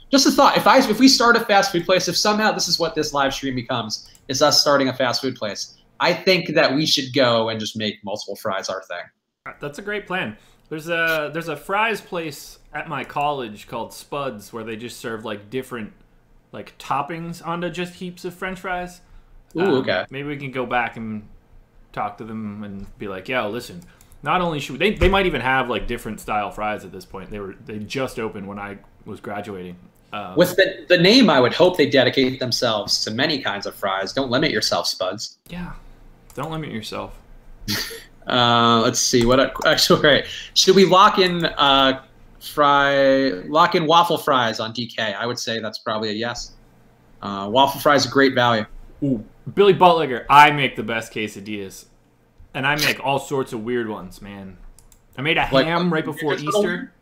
Just a thought. If we start a fast food place, if somehow this is what this live stream becomes, is us starting a fast food place, I think that we should go and just make multiple fries our thing. That's a great plan. There's a fries place at my college called Spuds where they just serve like different like toppings onto just heaps of French fries. Ooh, okay. Maybe we can go back and talk to them and be like, yeah, listen. Not only should they might even have like different style fries at this point. They just opened when I was graduating. With the name, I would hope they dedicate themselves to many kinds of fries. Don't limit yourself, Spuds. Yeah, don't limit yourself. Let's see. Actually, right. Should we lock in lock in waffle fries on DK. I would say that's probably a yes. Waffle fries are great value. Ooh, Billy Buttlicker. I make the best quesadillas, and I make all sorts of weird ones, man. I made a ham right before Easter.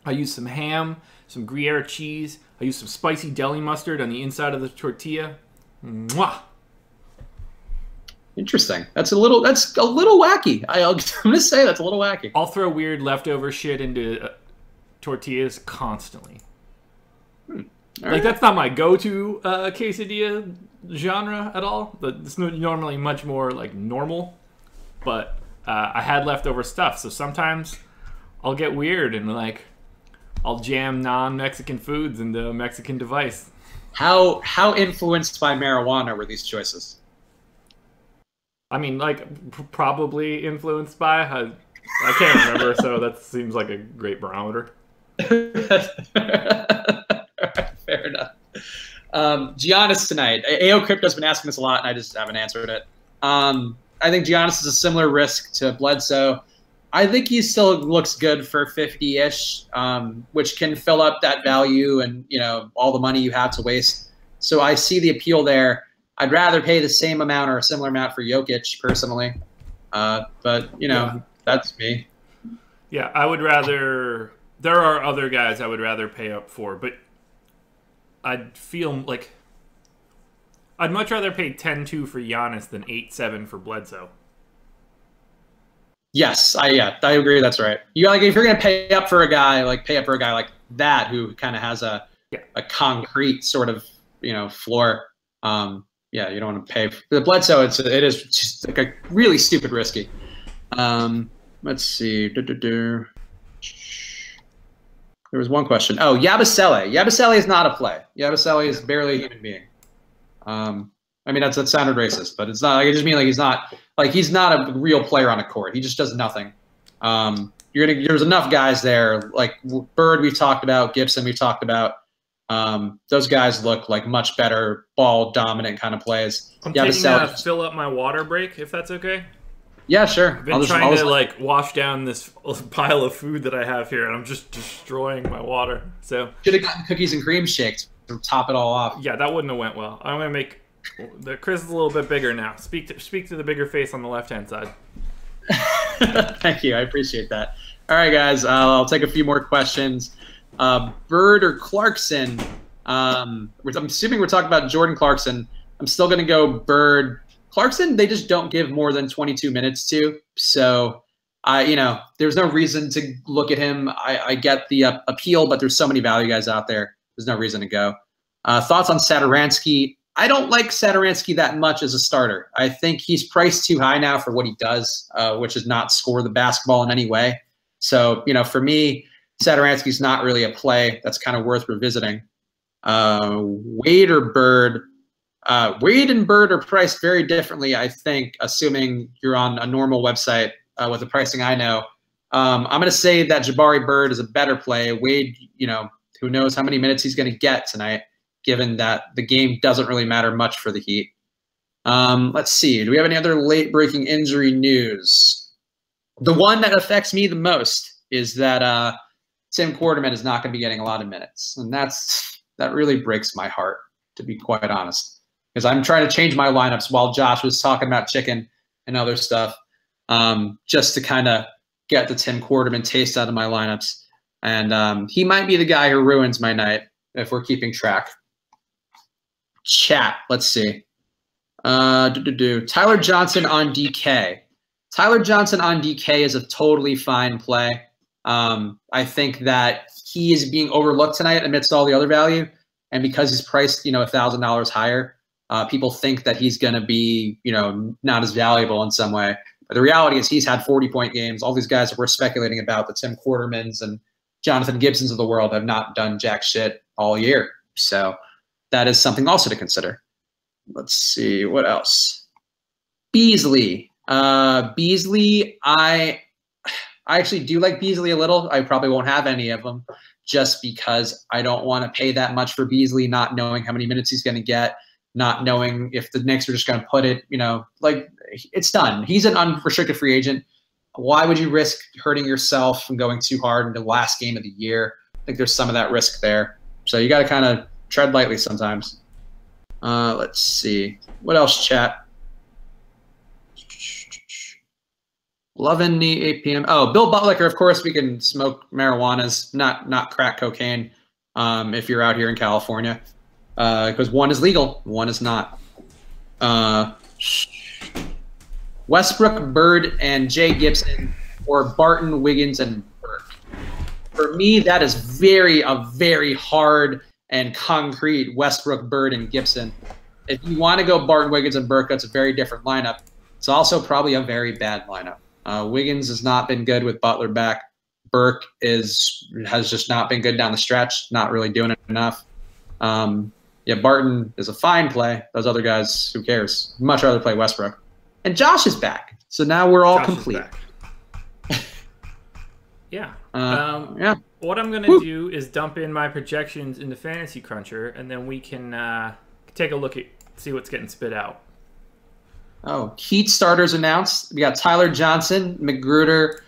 I used some ham, some Gruyere cheese. I used some spicy deli mustard on the inside of the tortilla. Mwah! Interesting. That's a little wacky. I'm gonna say that's a little wacky. I'll throw weird leftover shit into tortillas constantly. Like, that's not my go-to quesadilla genre at all. It's normally much more like normal, but I had leftover stuff, so sometimes I'll get weird and like I'll jam non-Mexican foods into a Mexican device. How influenced by marijuana were these choices? I mean, like, probably influenced by. I can't remember, so that seems like a great barometer. Fair enough. Giannis tonight. AO Crypto's been asking this a lot, and I just haven't answered it. I think Giannis is a similar risk to Bledsoe. I think he still looks good for 50-ish, which can fill up that value and, you know, all the money you have to waste. So I see the appeal there. I'd rather pay the same amount or a similar amount for Jokic personally. But, you know, that's me. Yeah, I would rather – there are other guys I would rather pay up for, but I'd feel like – I'd much rather pay 10-2 for Giannis than 8-7 for Bledsoe. Yes, I agree. That's right. You like if you're gonna pay up for a guy like that who kind of has a concrete sort of floor. Yeah, you don't want to pay for the Bledsoe. It is just like a really stupid risky. Let's see. There was one question. Oh, Yabusele. Yabusele is not a play. Yabusele is barely a human being. I mean, that sounded racist, but it's not. I just mean like he's not a real player on a court. He just does nothing. There's enough guys there, like Bird we've talked about, Gibson we've talked about. Those guys look like much better ball dominant kind of plays. I'm taking a fill up my water break, if that's okay. Yeah, sure. I've been trying to like wash down this pile of food that I have here, and I'm just destroying my water. So should have gotten cookies and cream shakes to top it all off. Yeah, that wouldn't have went well. I'm gonna make the Chris is a little bit bigger now. Speak to the bigger face on the left hand side. Thank you, I appreciate that. All right, guys, I'll take a few more questions. Bird or Clarkson? I'm assuming we're talking about Jordan Clarkson. I'm still gonna go Bird. Clarkson, they just don't give more than 22 minutes to. So, there's no reason to look at him. I get the appeal, but there's so many value guys out there. There's no reason to go. Thoughts on Satoransky? I don't like Satoransky that much as a starter. I think he's priced too high now for what he does, which is not score the basketball in any way. So, for me, Satoransky's not really a play that's kind of worth revisiting. Wade or Bird? Wade and Bird are priced very differently, I think, assuming you're on a normal website with the pricing I know. I'm going to say that Jabari Bird is a better play. Wade, who knows how many minutes he's going to get tonight, given that the game doesn't really matter much for the Heat. Let's see. Do we have any other late-breaking injury news? The one that affects me the most is that Tim Quarterman is not going to be getting a lot of minutes. And that really breaks my heart, to be quite honest. Because I'm trying to change my lineups while Josh was talking about chicken and other stuff, just to kind of get the Tim Quarterman taste out of my lineups. And he might be the guy who ruins my night if we're keeping track. Chat, let's see. Tyler Johnson on DK. Tyler Johnson on DK is a totally fine play. I think that he is being overlooked tonight amidst all the other value. And because he's priced, $1,000 higher, people think that he's going to be, not as valuable in some way. But the reality is he's had 40-point games. All these guys that we're speculating about, the Tim Quartermans and Jonathan Gibsons of the world, have not done jack shit all year. So that is something also to consider. Let's see. What else? Beasley. Beasley, I actually do like Beasley a little. I probably won't have any of them just because I don't want to pay that much for Beasley, not knowing how many minutes he's going to get, not knowing if the Knicks are just going to put it, like it's done. He's an unrestricted free agent. why would you risk hurting yourself and going too hard into the last game of the year? I think there's some of that risk there. So you got to kind of tread lightly sometimes. Let's see. What else, chat? 11 8 p.m. Oh, Bill Butler, of course, we can smoke marijuanas, not crack cocaine if you're out here in California. Because one is legal, one is not. Westbrook, Bird, and Jay Gibson, or Barton, Wiggins, and Burke. For me, that is a very hard and concrete Westbrook, Bird, and Gibson. If you want to go Barton, Wiggins, and Burke, that's a very different lineup. It's also probably a very bad lineup. Wiggins has not been good with Butler back. Burke has just not been good down the stretch, not really doing it enough. Yeah, Barton is a fine play. Those other guys, who cares? Much rather play Westbrook. And Josh is back. So now we're all complete. Yeah. Yeah. What I'm going to do is dump in my projections into Fantasy Cruncher, and then we can take a look at, see what's getting spit out. Oh, Heat starters announced. We got Tyler Johnson, McGruder,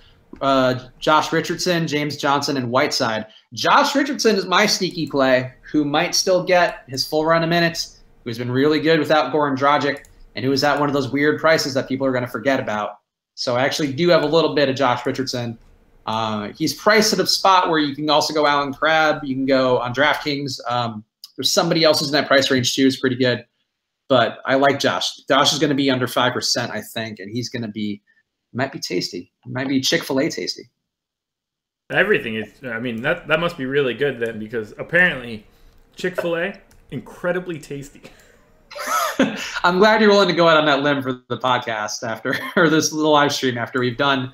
Josh Richardson, James Johnson, and Whiteside. Josh Richardson is my sneaky play, who might still get his full run of minutes, who's been really good without Goran Dragic, and who is at one of those weird prices that people are going to forget about. So I actually do have a little bit of Josh Richardson. He's priced at a spot where you can also go Alan Crabb. You can go on DraftKings. There's somebody else who's in that price range too. Is pretty good. But I like Josh. Josh is going to be under 5%, I think, and he's going to be might be tasty. Might be Chick-fil-A tasty. Everything is. I mean, that must be really good then, because apparently Chick-fil-A incredibly tasty. I'm glad you're willing to go out on that limb for the podcast after, or this little live stream after we've done.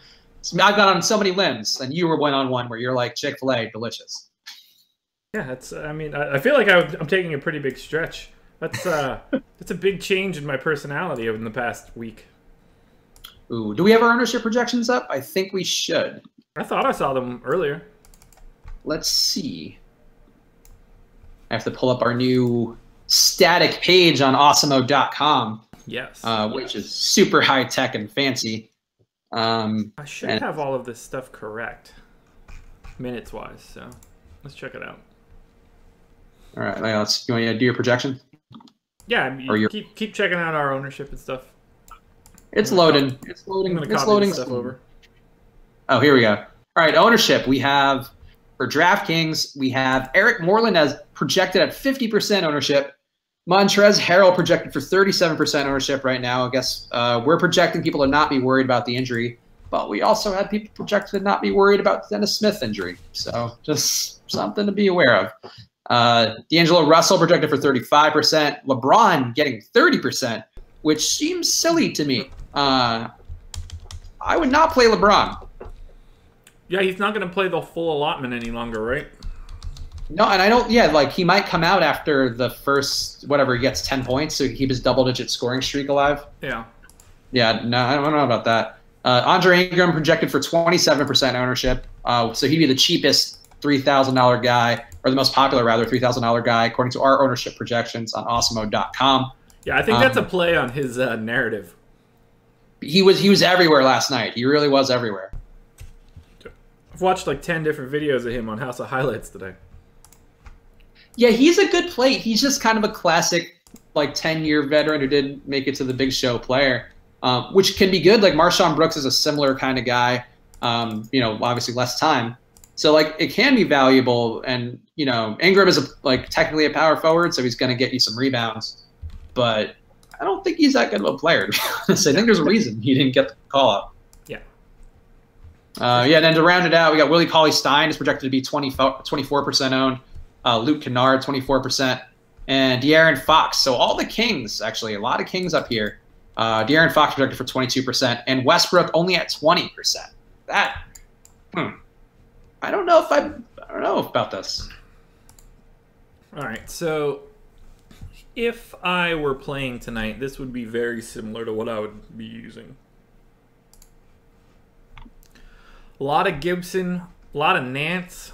I've gone on so many limbs, and you went on one where you're like, Chick-fil-A, delicious. Yeah, it's. I mean, I feel like I'm taking a pretty big stretch. That's a big change in my personality over the past week. Ooh, do we have our ownership projections up? I think we should. I thought I saw them earlier. Let's see. I have to pull up our new static page on awesemo.com. Yes. Which is super high tech and fancy. I should have all of this stuff correct, minutes wise. So let's check it out. All right, you want to do your projection? Yeah, keep checking out our ownership and stuff. It's loading. It's loading. It's loading stuff over. Oh, here we go. All right, ownership. We have for DraftKings, we have Eric Moreland as projected at 50% ownership. Montrezl Harrell projected for 37% ownership right now. I guess we're projecting people to not be worried about the injury, but we also had people projected to not be worried about the Dennis Smith injury. So just something to be aware of. D'Angelo Russell projected for 35%. LeBron getting 30%, which seems silly to me. I would not play LeBron. Yeah, he's not going to play the full allotment any longer, right? No, and I don't. Yeah, like he might come out after the first whatever he gets 10 points to keep his double-digit scoring streak alive. Yeah. Yeah, no, I don't know about that. Andre Ingram projected for 27% ownership, so he'd be the cheapest $3,000 guy, or the most popular rather $3,000 guy according to our ownership projections on awesemo.com. Yeah, I think that's a play on his narrative. He was everywhere last night. He really was everywhere. I've watched like 10 different videos of him on House of Highlights today. Yeah, he's a good play. He's just kind of a classic, like 10-year veteran who didn't make it to the big show player, which can be good. Like Marshawn Brooks is a similar kind of guy. Obviously less time, so like it can be valuable. And Ingram is technically a power forward, so he's going to get you some rebounds. But I don't think he's that good of a player, to be honest. I think there's a reason he didn't get the call up. Yeah. And then to round it out, we got Willie Cauley-Stein is projected to be 24% owned. Luke Kennard, 24%, and De'Aaron Fox. So all the Kings, actually, a lot of Kings up here. De'Aaron Fox projected for 22%, and Westbrook only at 20%. That, I don't know about this. All right, so if I were playing tonight, this would be very similar to what I would be using. A lot of Gibson, a lot of Nance.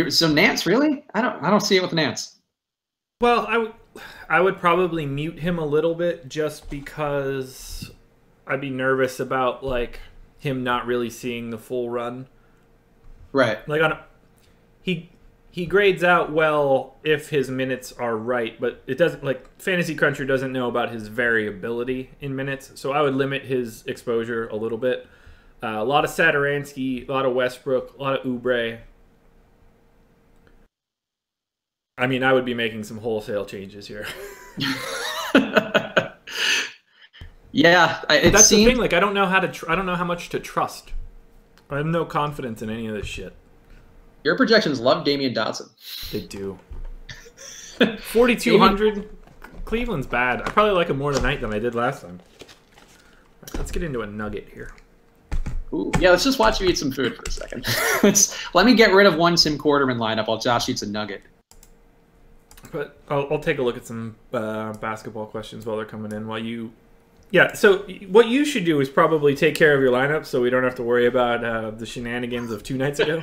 So Nance, really? I don't see it with Nance. Well, I would probably mute him a little bit just because I'd be nervous about like him not really seeing the full run. Right. Like he grades out well if his minutes are right, but it doesn't, like, Fantasy Cruncher doesn't know about his variability in minutes, so I would limit his exposure a little bit. A lot of Satoransky, a lot of Westbrook, a lot of Oubre. I mean, I would be making some wholesale changes here. Yeah, that's the thing. Like, I don't know how to. I don't know how much to trust. I have no confidence in any of this shit. Your projections love Damian Dotson. They do. 4,200. Cleveland's bad. I probably like him more tonight than I did last time. Let's get into a nugget here. Ooh, yeah, let's just watch you eat some food for a second. Let me get rid of one Tim Quarterman lineup while Josh eats a nugget. But I'll take a look at some basketball questions while they're coming in. While you, yeah. So what you should do is probably take care of your lineup, so we don't have to worry about the shenanigans of 2 nights ago.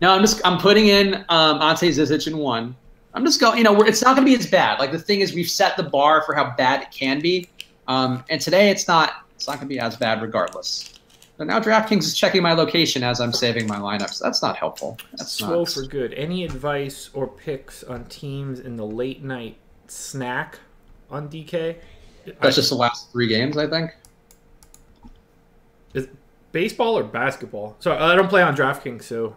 No, I'm putting in Ante Zizic in 1. I'm just going. It's not going to be as bad. Like, the thing is, we've set the bar for how bad it can be, and today it's not. It's not going to be as bad regardless. So now DraftKings is checking my location as I'm saving my lineups. That's not helpful. That's slow for good. Any advice or picks on teams in the late night snack on DK? That's just the last 3 games, I think. Is it baseball or basketball? So I don't play on DraftKings, so.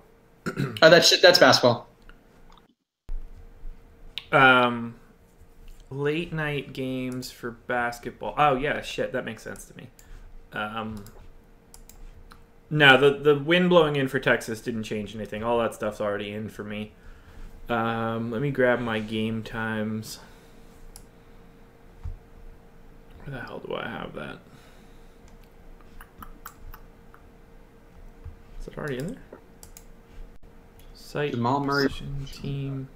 That's basketball. Late night games for basketball. Oh yeah, shit, that makes sense to me. No, the wind blowing in for Texas didn't change anything. All that stuff's already in for me. Let me grab my game times. Where the hell do I have that? Is it already in there? Site, Jamal Murray, team.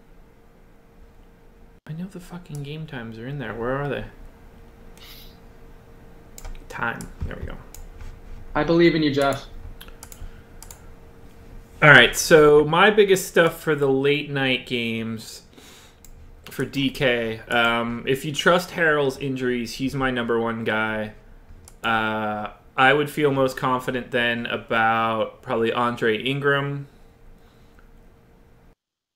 I know the fucking game times are in there. Where are they? Time. There we go. I believe in you, Jeff. All right, so my biggest stuff for the late night games for DK. If you trust Harrell's injuries, he's my #1 guy. I would feel most confident then about probably Andre Ingram.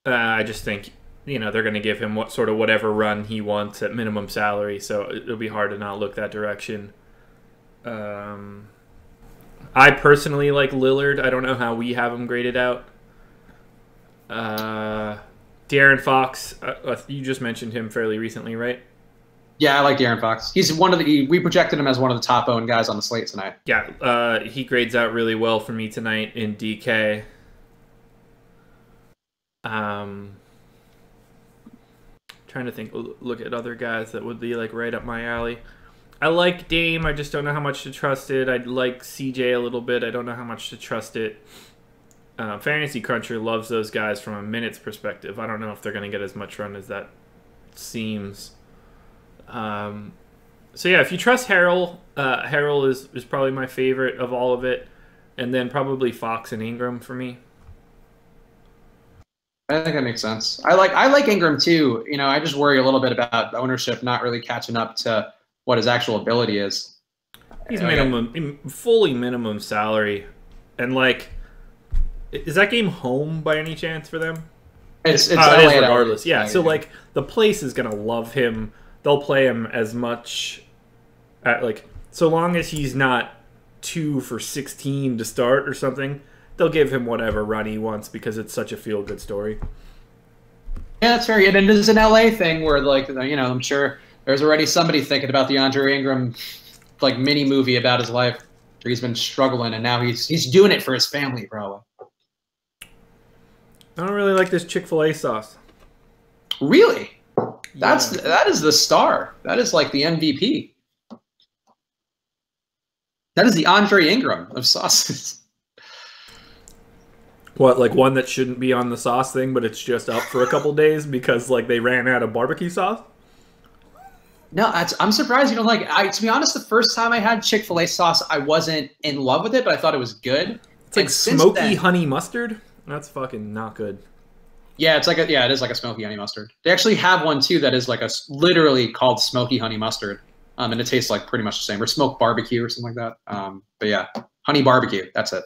I just think, they're going to give him whatever run he wants at minimum salary, so it'll be hard to not look that direction. I personally like Lillard. I don't know how we have him graded out. De'Aaron Fox, you just mentioned him fairly recently, right? Yeah, I like De'Aaron Fox. He's we projected him as one of the top owned guys on the slate tonight. Yeah, he grades out really well for me tonight in DK. Trying to think, look at other guys that would be like right up my alley. I like Dame. I just don't know how much to trust it. I like CJ a little bit. I don't know how much to trust it. Fantasy Cruncher loves those guys from a minutes perspective. I don't know if they're going to get as much run as that seems. So yeah, if you trust Harrell, Harrell is probably my favorite of all of it, and then probably Fox and Ingram for me. I think that makes sense. I like Ingram too. I just worry a little bit about ownership not really catching up to what his actual ability is. He's fully minimum salary, and is that game home by any chance for them? It's it is regardless. Yeah, so the place is gonna love him. They'll play him as much so long as he's not 2 for 16 to start or something. They'll give him whatever run he wants because it's such a feel-good story. Yeah, that's fair. And it is an LA thing where, I'm sure there's already somebody thinking about the Andre Ingram, mini movie about his life where he's been struggling, and now he's doing it for his family, probably. I don't really like this Chick-fil-A sauce. Really? That is the star. That is the MVP. That is the Andre Ingram of sauces. What, one that shouldn't be on the sauce thing, but it's just up for a couple days because they ran out of barbecue sauce? No, I'm surprised you don't like it. To be honest, the first time I had Chick-fil-A sauce, I wasn't in love with it, but I thought it was good. It's smoky honey mustard. That's fucking not good. Yeah, it is like a smoky honey mustard. They actually have one too that is literally called smoky honey mustard. and it tastes like pretty much the same, or smoked barbecue or something like that. But yeah, honey barbecue. That's it.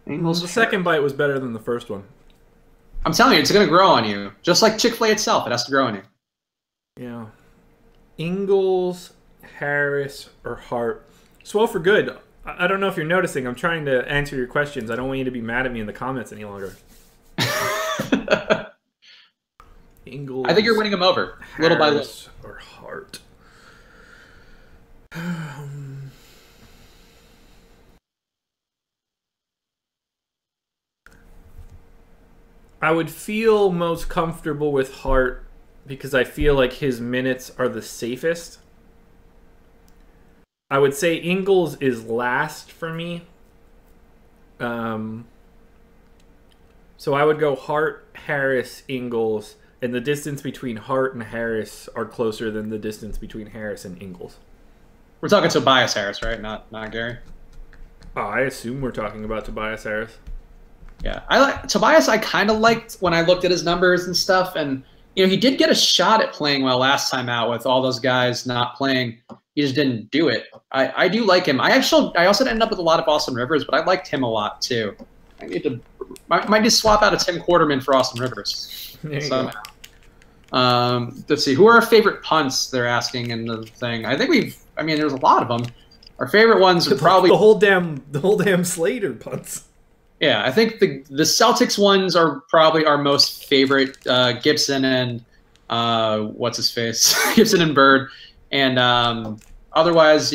Well, the second bite was better than the first one. I'm telling you, it's going to grow on you. Just like Chick-fil-A itself, it has to grow on you. Yeah. Ingalls, Harris, or Hart. Swell for good. I don't know if you're noticing. I'm trying to answer your questions. I don't want you to be mad at me in the comments any longer. Ingalls, I think you're winning them over, little by little. Or Hart. I would feel most comfortable with Hart because I feel like his minutes are the safest. I would say Ingalls is last for me. So I would go Hart, Harris, Ingalls, and the distance between Hart and Harris are closer than the distance between Harris and Ingalls. We're talking Tobias Harris, right? Not Gary. Oh, I assume we're talking about Tobias Harris. Yeah, I like Tobias. I kind of liked when I looked at his numbers and stuff, and he did get a shot at playing well last time out with all those guys not playing. He just didn't do it. I do like him. I also ended up with a lot of Austin Rivers, but I liked him a lot too. I need to might just swap out a Tim Quarterman for Austin Rivers. So, let's see. Who are our favorite punts? They're asking in the thing. I think there's a lot of them. Our favorite ones are probably the whole damn Slater punts. Yeah, I think the Celtics ones are probably our most favorite. Gibson and what's his face, Gibson and Bird, and otherwise,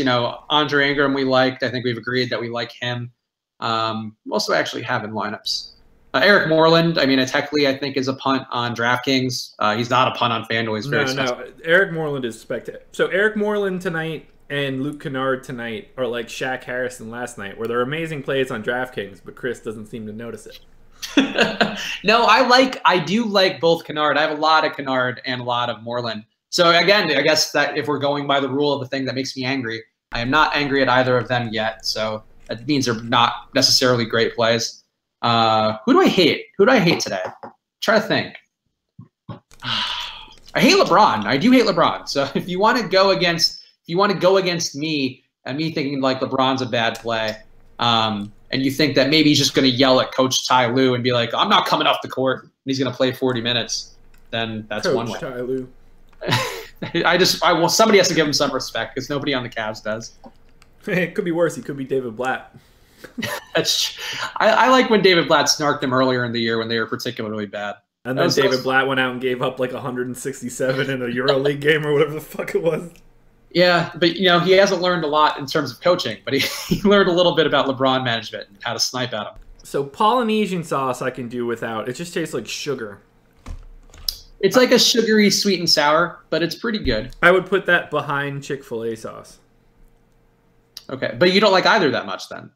Andre Ingram we liked. I think we've agreed that we like him. Also, actually have in lineups. Eric Moreland. I mean, technically, I think is a punt on DraftKings. He's not a punt on FanDuel. He's very expensive. Eric Moreland is spectacular. So Eric Moreland tonight and Luke Kennard tonight are like Shaq Harrison last night, where they're amazing plays on DraftKings, but Chris doesn't seem to notice it. No, I do like both Kennard. I have a lot of Kennard and a lot of Moreland. So again, I guess that if we're going by the rule of the thing that makes me angry, I am not angry at either of them yet. So that means they're not necessarily great plays. Who do I hate? Who do I hate today? Try to think. I hate LeBron. I do hate LeBron. So if you want to go against me and me thinking like LeBron's a bad play, and you think that maybe he's just going to yell at Coach Ty Lue and be like, I'm not coming off the court, and he's going to play 40 minutes, then that's Coach one way. Ty Lue. Somebody has to give him some respect because nobody on the Cavs does. It could be worse. He could be David Blatt. I like when David Blatt snarked them earlier in the year when they were particularly bad. And then David Blatt went out and gave up like 167 in a EuroLeague game or whatever the fuck it was. Yeah, but he hasn't learned a lot in terms of coaching, but he learned a little bit about LeBron management and how to snipe at him. So Polynesian sauce I can do without. It just tastes like sugar. It's like a sugary sweet and sour, but it's pretty good. I would put that behind Chick-fil-A sauce. Okay, but you don't like either that much then?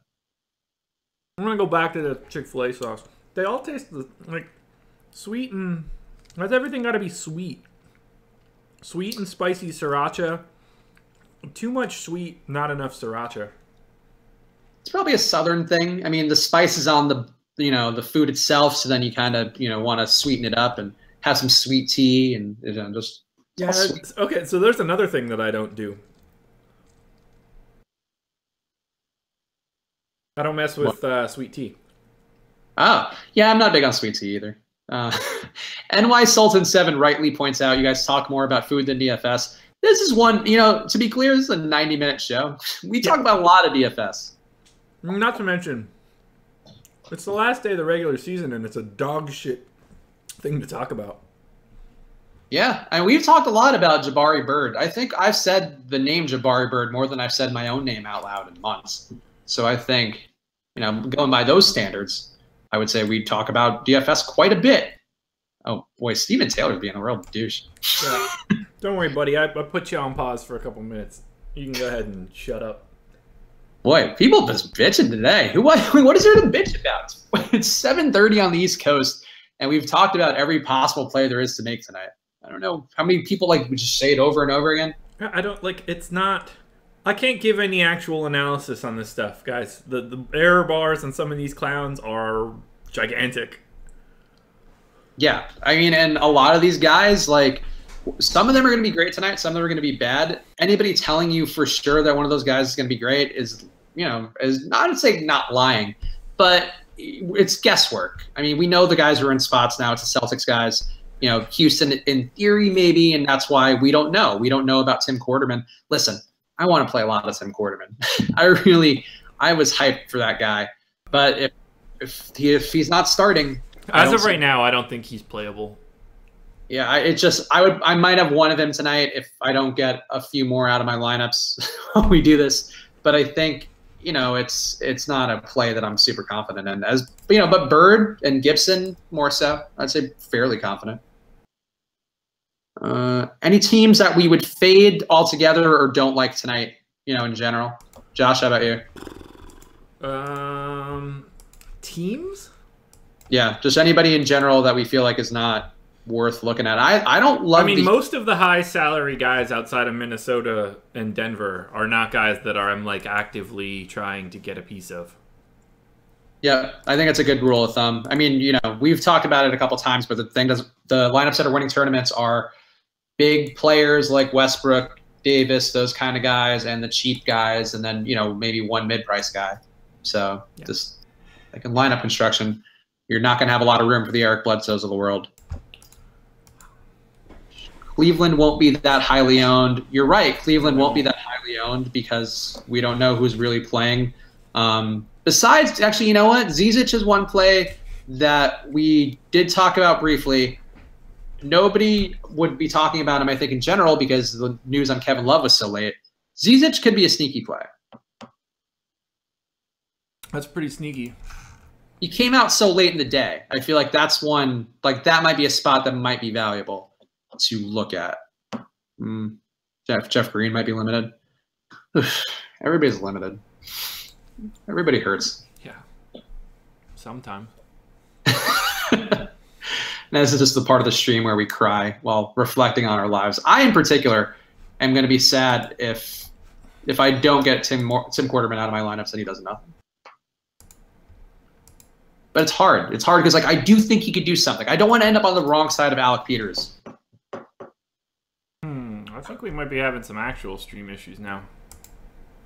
I'm going to go back to the Chick-fil-A sauce. They all taste like sweet and... Why's everything got to be sweet? Sweet and spicy sriracha. Too much sweet, not enough sriracha. It's probably a southern thing. I mean, the spice is on the food itself, so then you kind of want to sweeten it up and have some sweet tea and just okay. So there's another thing that I don't do. I don't mess with sweet tea. Oh, yeah, I'm not big on sweet tea either. NY Sultan 7 rightly points out you guys talk more about food than DFS. This is one, to be clear, this is a 90-minute show. We talk about a lot of DFS. Not to mention, it's the last day of the regular season, and it's a dog shit thing to talk about. Yeah, and we've talked a lot about Jabari Bird. I think I've said the name Jabari Bird more than I've said my own name out loud in months. So I think, going by those standards, I would say we talk about DFS quite a bit. Oh, boy, Steven Taylor's being a real douche. Yeah. Don't worry, buddy. I put you on pause for a couple minutes. You can go ahead and shut up. Boy, people just bitching today. What is there to bitch about? It's 7:30 on the East Coast, and we've talked about every possible play there is to make tonight. I don't know how many people would just say it over and over again. I don't it's not. I can't give any actual analysis on this stuff, guys. The error bars on some of these clowns are gigantic. Yeah, I mean, and a lot of these guys, some of them are going to be great tonight. Some of them are going to be bad. Anybody telling you for sure that one of those guys is going to be great is not to say not lying, but it's guesswork. I mean, we know the guys are in spots now. It's the Celtics guys. Houston in theory maybe, and that's why we don't know. We don't know about Tim Quarterman. Listen, I want to play a lot of Tim Quarterman. I was hyped for that guy, but if he's not starting, as of right now, I don't think he's playable. Yeah, I might have one of him tonight if I don't get a few more out of my lineups when we do this. But I think it's not a play that I'm super confident in. But Bird and Gibson more so. I'd say fairly confident. Any teams that we would fade altogether or don't like tonight? In general. Josh, how about you? Teams? Yeah, just anybody in general that we feel like is not worth looking at. I don't love. I mean, most of the high salary guys outside of Minnesota and Denver are not guys that I'm like actively trying to get a piece of. Yeah, I think that's a good rule of thumb. I mean, we've talked about it a couple times, but the lineups that are winning tournaments are big players like Westbrook, Davis, those kind of guys, and the cheap guys, and then maybe one mid-price guy. So just like in lineup construction, you're not going to have a lot of room for the Eric Bledsoes of the world. Cleveland won't be that highly owned. You're right. Cleveland won't be that highly owned because we don't know who's really playing. Besides, actually, you know what? Zizic is one play that we did talk about briefly. Nobody would be talking about him, I think, in general because the news on Kevin Love was so late. Zizic could be a sneaky play. That's pretty sneaky. He came out so late in the day. I feel like that's one, like that might be a spot that might be valuable to look at. Jeff Green might be limited. Everybody's limited. Everybody hurts. Yeah. Sometimes. This is just the part of the stream where we cry while reflecting on our lives. I, in particular, am going to be sad if I don't get Tim Quarterman out of my lineups and he does nothing. But it's hard. It's hard because I do think he could do something. I don't want to end up on the wrong side of Alec Peters. I think we might be having some actual stream issues now.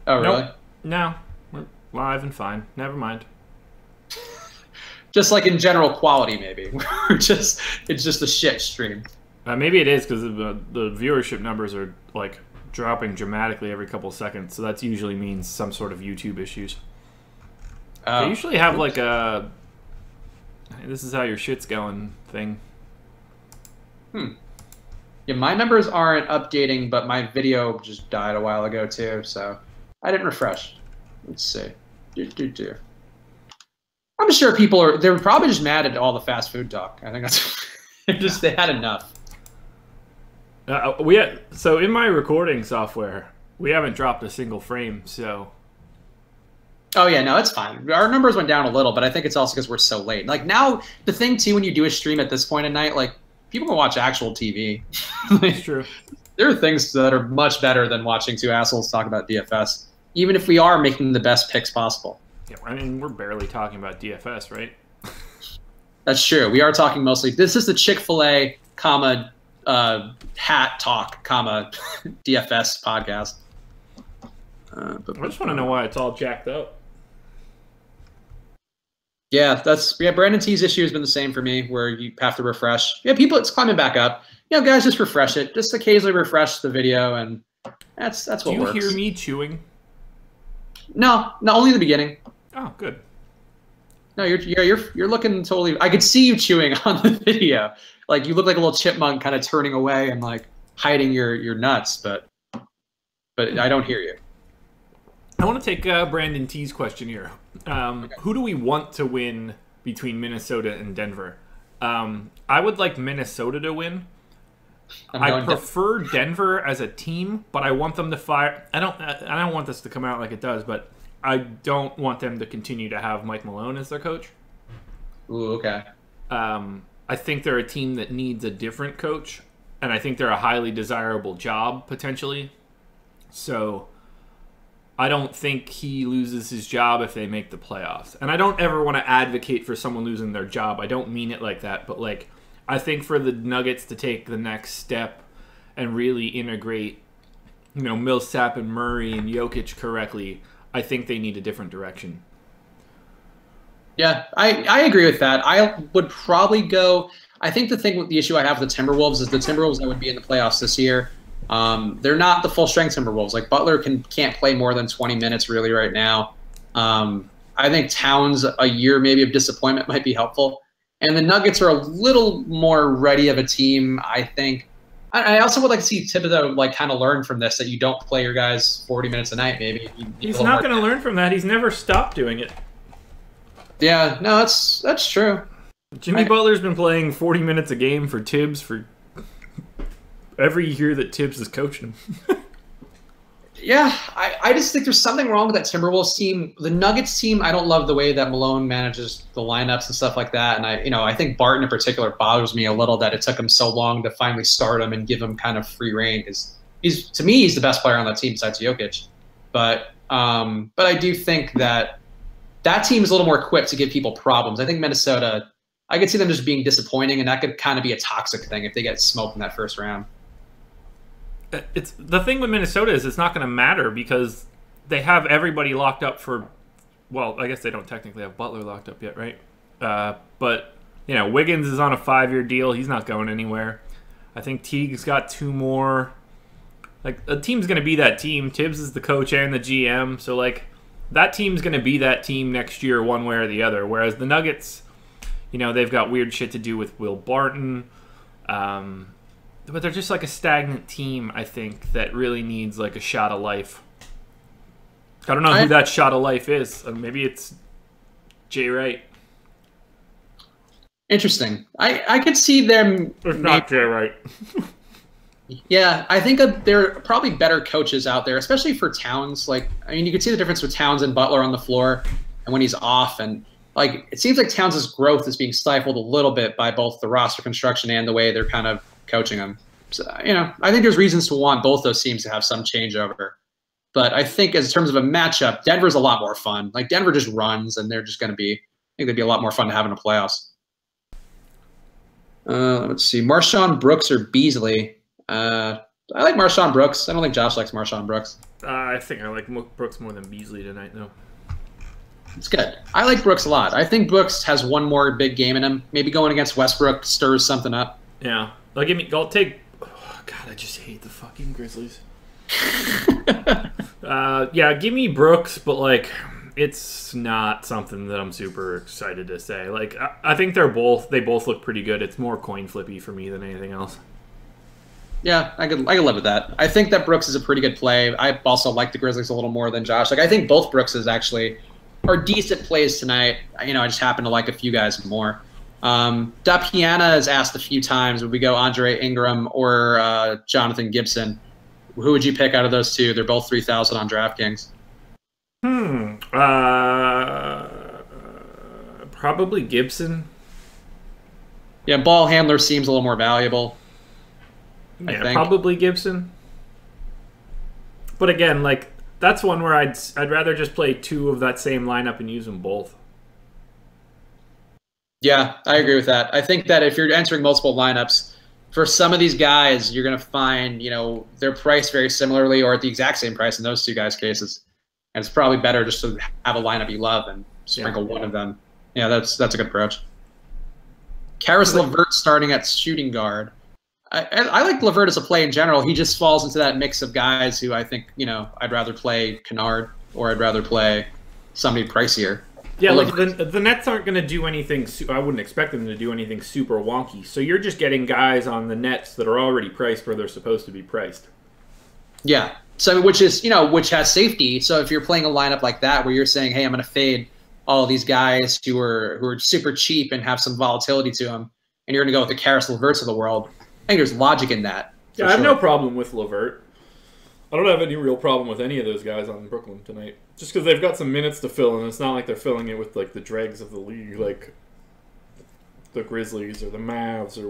Oh, really? Nope. No. We're live and fine. Never mind. Just like in general quality, maybe. It's just a shit stream. Maybe it is because the viewership numbers are like dropping dramatically every couple seconds. So that usually means some sort of YouTube issues. They usually have like a "hey, this is how your shit's going" thing. Yeah, my numbers aren't updating, but my video just died a while ago too, so I didn't refresh. Let's see. I'm sure they're probably just mad at all the fast food talk. I think that's they had enough. So in my recording software, we haven't dropped a single frame, so. Oh yeah, no, it's fine. Our numbers went down a little, but I think it's also because we're so late. Like now, the thing too, when you do a stream at this point at night, like people can watch actual TV. It's true. There are things that are much better than watching two assholes talk about DFS, even if we are making the best picks possible. Yeah, I mean, we're barely talking about DFS, right? That's true. We are talking mostly. This is the Chick-fil-A, hat talk, DFS podcast. I just want to know why it's all jacked up. Yeah, Brandon T's issue has been the same for me, where you have to refresh. Yeah, it's climbing back up. Guys, just refresh it. Just occasionally refresh the video, and that's what works. Do you hear me chewing? No, only in the beginning. Oh, good. No, you're looking totally. I could see you chewing on the video. Like you look like a little chipmunk, kind of turning away and like hiding your nuts, but I don't hear you. I want to take Brandon T's question here. Okay. Who do we want to win between Minnesota and Denver? I would like Minnesota to win. I prefer Denver as a team, but I want them to fire. I don't want this to come out like it does, but I don't want them to continue to have Mike Malone as their coach. Ooh, okay. I think they're a team that needs a different coach, and I think they're a highly desirable job potentially. So I don't think he loses his job if they make the playoffs. And I don't ever want to advocate for someone losing their job. I don't mean it like that, but like I think for the Nuggets to take the next step and really integrate, Millsap and Murray and Jokic correctly, I think they need a different direction. Yeah, I agree with that. I would probably go. I think the issue I have with the Timberwolves is the Timberwolves that would be in the playoffs this year. They're not the full strength Timberwolves. Like Butler can't play more than 20 minutes really right now. I think Towns a year maybe of disappointment might be helpful. And the Nuggets are a little more ready of a team, I think. I also would like to see Thibodeau like kind of learn from this, that you don't play your guys 40 minutes a night maybe. He's not going to learn from that. He's never stopped doing it. Yeah, no, that's true. Jimmy Butler's been playing 40 minutes a game for Tibbs for every year that Tibbs is coaching him. Yeah, I just think there's something wrong with that Timberwolves team. The Nuggets team, I don't love the way that Malone manages the lineups and stuff like that. And I think Barton in particular bothers me a little that it took him so long to finally start him and give him kind of free reign. Because to me, he's the best player on that team besides Jokic. But I do think that team is a little more equipped to give people problems. I think Minnesota, I could see them just being disappointing, and that could kind of be a toxic thing if they get smoked in that first round. It's the thing with Minnesota is it's not going to matter because they have everybody locked up for. Well, I guess they don't technically have Butler locked up yet, right? But Wiggins is on a 5-year deal. He's not going anywhere. I think Teague's got 2 more. Like the team's going to be that team. Tibbs is the coach and the GM, so like that team's going to be that team next year, one way or the other. Whereas the Nuggets, they've got weird shit to do with Will Barton. But they're just like a stagnant team, I think, that really needs like a shot of life. I don't know who that shot of life is. Maybe it's Jay Wright. Interesting. I could see them. It's not Jay Wright. Yeah, I think there are probably better coaches out there, especially for Towns. You could see the difference with Towns and Butler on the floor and when he's off. And it seems like Towns' growth is being stifled a little bit by both the roster construction and the way they're kind of coaching them. So, I think there's reasons to want both those teams to have some changeover. But I think in terms of a matchup, Denver's a lot more fun. Denver just runs, and they're just going to be – I think they'd be a lot more fun to have in the playoffs. Let's see. Marshawn Brooks or Beasley? I like Marshawn Brooks. I don't think Josh likes Marshawn Brooks. I think I like Brooks more than Beasley tonight, though. It's good. I like Brooks a lot. I think Brooks has one more big game in him. Maybe going against Westbrook stirs something up. Yeah. I'll take – oh, God, I just hate the fucking Grizzlies. Yeah, give me Brooks, but, it's not something that I'm super excited to say. I think they both look pretty good. It's more coin flippy for me than anything else. Yeah, I could live with that. I think that Brooks is a pretty good play. I also like the Grizzlies a little more than Josh. I think both Brookses actually are decent plays tonight. I just happen to like a few guys more. Dapiana has asked a few times, would we go Andre Ingram or Jonathan Gibson? Who would you pick out of those two? They're both 3,000 on DraftKings. Probably Gibson. Yeah, ball handler seems a little more valuable. Yeah, probably Gibson. But again, that's one where I'd rather just play 2 of that same lineup and use them both. Yeah, I agree with that. I think that if you're entering multiple lineups, for some of these guys, you're going to find, they're priced very similarly or at the exact same price in those two guys' cases. And it's probably better just to have a lineup you love and sprinkle one of them. Yeah, that's a good approach. Karis LeVert starting at shooting guard. I like LeVert as a play in general. He just falls into that mix of guys who I think, I'd rather play Kennard or I'd rather play somebody pricier. Yeah, the Nets aren't going to do anything. I wouldn't expect them to do anything super wonky. So you're just getting guys on the Nets that are already priced where they're supposed to be priced. Yeah. So which has safety. So if you're playing a lineup like that where you're saying, hey, I'm going to fade all these guys who are super cheap and have some volatility to them, and you're going to go with the Karis LeVerts of the world, I think there's logic in that. Yeah, I have no problem with LeVert. I don't have any real problem with any of those guys on Brooklyn tonight. Just because they've got some minutes to fill, and it's not like they're filling it with the dregs of the league, like the Grizzlies or the Mavs or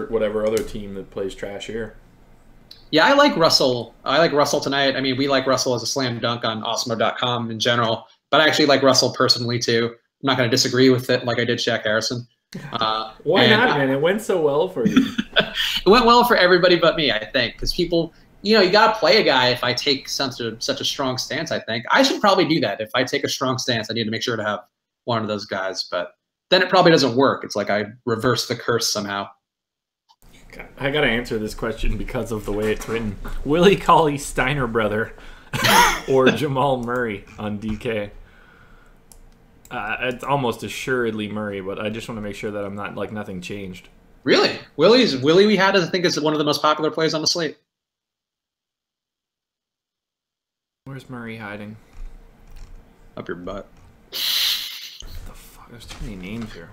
whatever other team that plays trash here. Yeah, I like Russell. I like Russell tonight. I mean, we like Russell as a slam dunk on Awesemo.com in general, but I actually like Russell personally too. I'm not going to disagree with it like I did Shaq Harrison. Why not, man? It went so well for you. It went well for everybody but me, I think, because people, you got to play a guy if I take such a strong stance, I think. I should probably do that. If I take a strong stance, I need to make sure to have one of those guys, but then it probably doesn't work. It's like I reverse the curse somehow. I got to answer this question because of the way it's written. Willie Cauley-Steiner brother or Jamal Murray on DK? It's almost assuredly Murray, but I just want to make sure that I'm not like nothing changed. Really? Willie we had, I think, is one of the most popular plays on the slate. Where's Murray hiding? Up your butt. What the fuck? There's too many names here.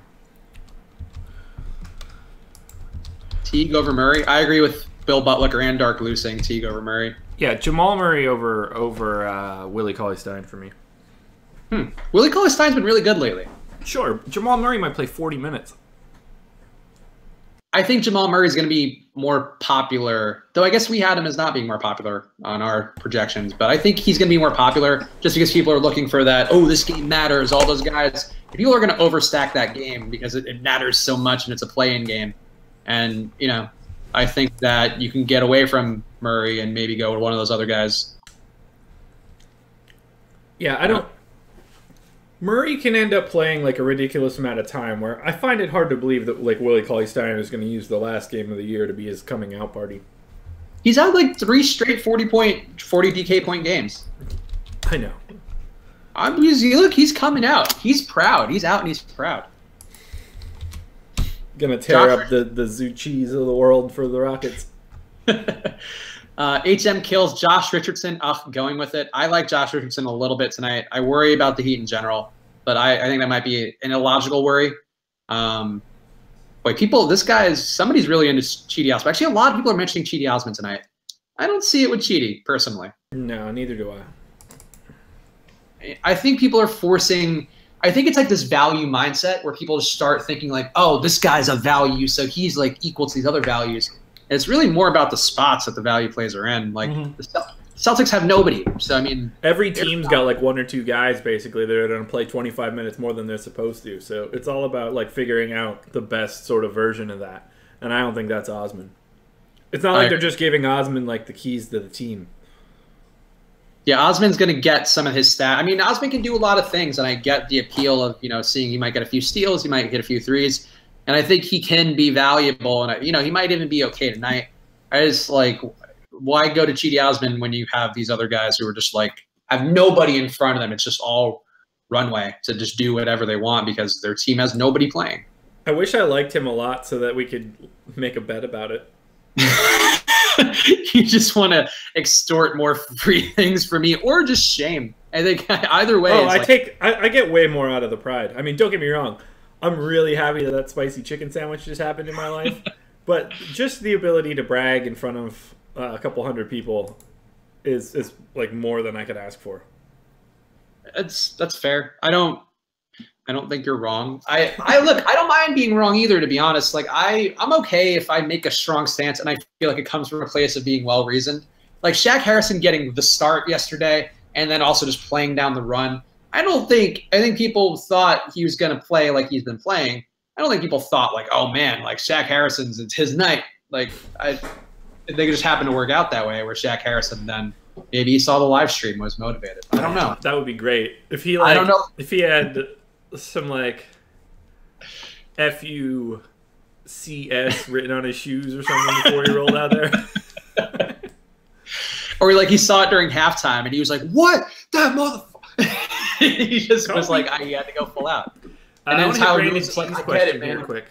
Teague over Murray. I agree with Bill Butler and Dark Blue saying Teague over Murray. Yeah, Jamal Murray over Willie Cauley-Stein for me. Willie Cauley-Stein's been really good lately. Sure, Jamal Murray might play 40 minutes. I think Jamal Murray's going to be more popular, though I guess we had him as not being more popular on our projections, but I think he's going to be more popular just because people are looking for that, oh, this game matters, all those guys. People are going to overstack that game because it matters so much and it's a play-in game. And, I think that you can get away from Murray and maybe go with one of those other guys. Yeah, Murray can end up playing like a ridiculous amount of time where I find it hard to believe that like Willie Cauley-Stein is going to use the last game of the year to be his coming out party. He's had like 3 straight 40 DK point games. I know. Look, he's coming out. He's proud. He's out and he's proud. Gonna tear up the Zuchis of the world for the Rockets. HM kills Josh Richardson. Going with it. I like Josh Richardson a little bit tonight. I worry about the Heat in general, but I think that might be an illogical worry. Somebody's really into Chidi Osman. Actually, a lot of people are mentioning Chidi Osman tonight. I don't see it with Chidi, personally. No, neither do I. I think people are forcing... I think it's like this value mindset where people just start thinking like, oh, this guy's a value, so he's like equal to these other values. And it's really more about the spots that the value plays are in. Like the Celtics have nobody. So, I mean... Every team's got like 1 or 2 guys, basically, that are going to play 25 minutes more than they're supposed to. So it's all about like figuring out the best sort of version of that. And I don't think that's Osman. It's not like they're just giving Osman like the keys to the team. Yeah, Osman's going to get some of his stat. I mean, Osman can do a lot of things, and I get the appeal of, seeing he might get a few steals, he might get a few threes, and I think he can be valuable, and, he might even be okay tonight. I just, why go to Chidi Osman when you have these other guys who are just, have nobody in front of them? It's just all runway to just do whatever they want because their team has nobody playing. I wish I liked him a lot so that we could make a bet about it. You just want to extort more free things from me, or just shame. I think either way. I get way more out of the pride. I mean, don't get me wrong. I'm really happy that spicy chicken sandwich just happened in my life, but just the ability to brag in front of a couple hundred people is like more than I could ask for. That's fair. I don't think you're wrong. I don't mind being wrong either, to be honest. I'm okay if I make a strong stance and I feel like it comes from a place of being well reasoned. Like Shaq Harrison getting the start yesterday and then also just playing down the run. I think people thought he was going to play like he's been playing. I don't think people thought oh man, Shaq Harrison's, it's his night. I think it just happened to work out that way where Shaq Harrison then maybe he saw the live stream and was motivated. I don't know. That would be great. If he I don't know. If he had some FUCS written on his shoes or something before he rolled out there. Or he saw it during halftime and he was like, what? That motherfucker. He just was he had to go full out. And then Tyler Brandon T's question real quick.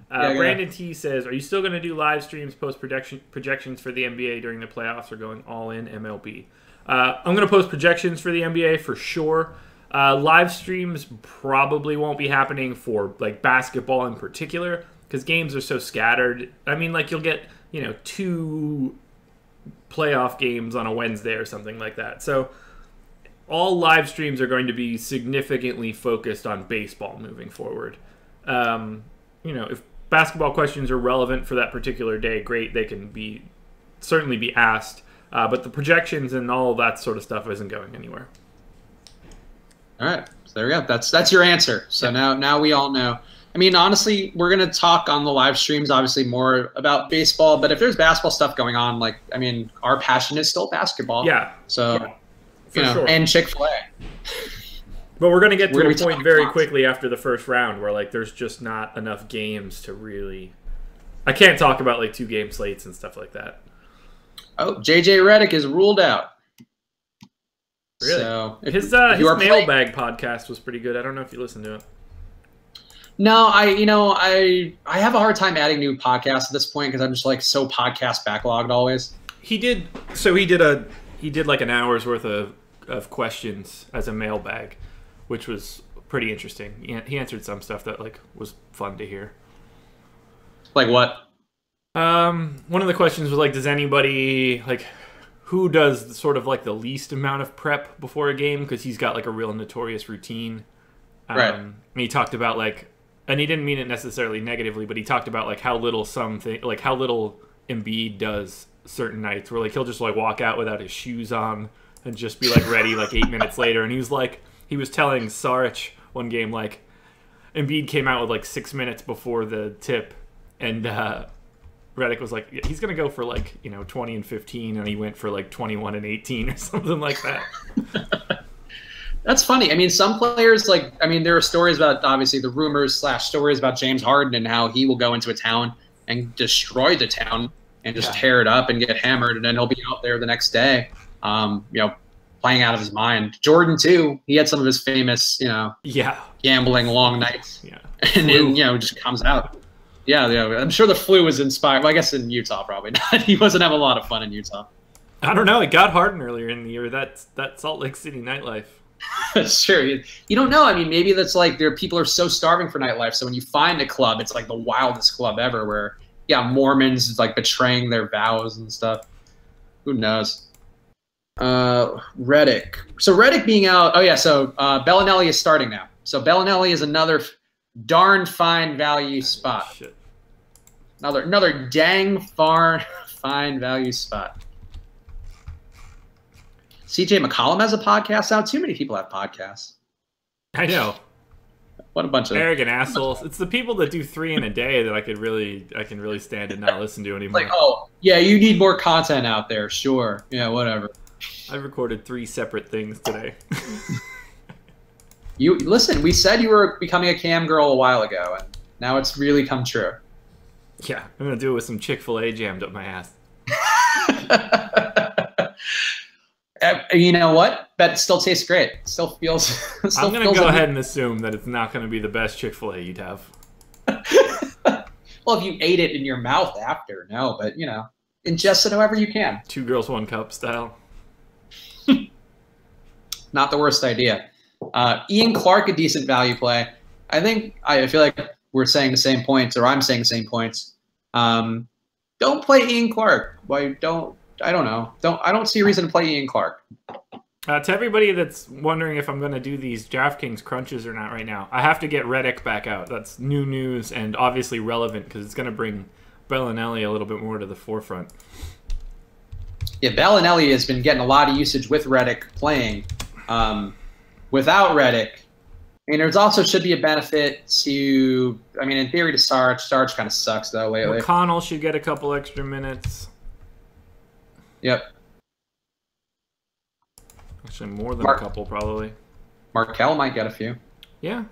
Brandon T says, are you still going to do live streams, post projections for the NBA during the playoffs, or going all in MLB? I'm going to post projections for the NBA for sure. Live streams probably won't be happening for basketball in particular because games are so scattered. I mean, you'll get 2 playoff games on a Wednesday or something like that. So all live streams are going to be significantly focused on baseball moving forward. If basketball questions are relevant for that particular day, great, they can certainly be asked. But the projections and all that sort of stuff isn't going anywhere. All right, so there we go. That's your answer. So now we all know. I mean, honestly, we're going to talk on the live streams, obviously, more about baseball. But if there's basketball stuff going on, like, I mean, our passion is still basketball. Yeah. So, Yeah, sure. and Chick-fil-A. But we're going to get to a point very quickly after the first round where, like, there's just not enough games to really... I can't talk about, like, 2-game slates and stuff like that. Oh, JJ Redick is ruled out. Really? So his mailbag podcast was pretty good. I don't know if you listened to it. No, I have a hard time adding new podcasts at this point because I'm just like so podcast backlogged always. He did like an hour's worth of questions as a mailbag, which was pretty interesting. He answered some stuff that like was fun to hear. Like what? One of the questions was like, does anybody like who does sort of like the least amount of prep before a game? Because he's got like a real notorious routine. Right. And he talked about like, and he didn't mean it necessarily negatively, but he talked about like how little Embiid does certain nights where like he'll just like walk out without his shoes on and just be like ready like 8 minutes later. And he was telling Saric one game like Embiid came out with like 6 minutes before the tip, and Redick was like, he's going to go for like, 20 and 15, and he went for like 21 and 18 or something like that. That's funny. I mean, some players, there are stories about, obviously, the rumors/stories about James Harden and how he will go into a town and destroy the town and just tear it up and get hammered, and then he'll be out there the next day, playing out of his mind. Jordan, too, he had some of his famous, gambling long nights. Yeah. And then, just comes out. Yeah, I'm sure the flu was inspired. Well, I guess in Utah, probably not. He wasn't having a lot of fun in Utah. I don't know. It got Harden earlier in the year. That Salt Lake City nightlife. Sure. You don't know. I mean, maybe that's like people are so starving for nightlife. So when you find a club, it's like the wildest club ever where, Mormons like betraying their vows and stuff. Who knows? Redick. So Redick being out. Oh, yeah. So Bellinelli is starting now. So Bellinelli is another darn fine value spot. Shit. Another dang fine value spot. CJ McCollum has a podcast out. Too many people have podcasts. I know. What a bunch of arrogant assholes. It's the people that do 3 in a day that I can really stand and not listen to anymore. Like, oh, yeah, you need more content out there. Sure. Yeah, whatever. I recorded 3 separate things today. You listen, we said you were becoming a cam girl a while ago, and now it's really come true. Yeah, I'm going to do it with some Chick-fil-A jammed up my ass. You know what? That still tastes great. Still feels. I'm going to go ahead and assume that it's not going to be the best Chick-fil-A you'd have. Well, if you ate it in your mouth after, no, but ingest it however you can. 2 girls, 1 cup style. Not the worst idea. Ian Clark, a decent value play. I feel like we're saying the same points, or I'm saying the same points. Don't play Ian Clark. Why don't? I don't know. I don't see a reason to play Ian Clark. To everybody that's wondering if I'm going to do these DraftKings crunches or not right now, I have to get Redick back out. That's new news and obviously relevant because it's going to bring Bellinelli a little bit more to the forefront. Yeah, Bellinelli has been getting a lot of usage with Redick playing. Without Redick, there's also should be a benefit to, in theory to Sarge. Sarge kind of sucks, though, lately. McConnell should get a couple extra minutes. Yep. Actually, more than a couple, probably. Markelle might get a few. Yeah.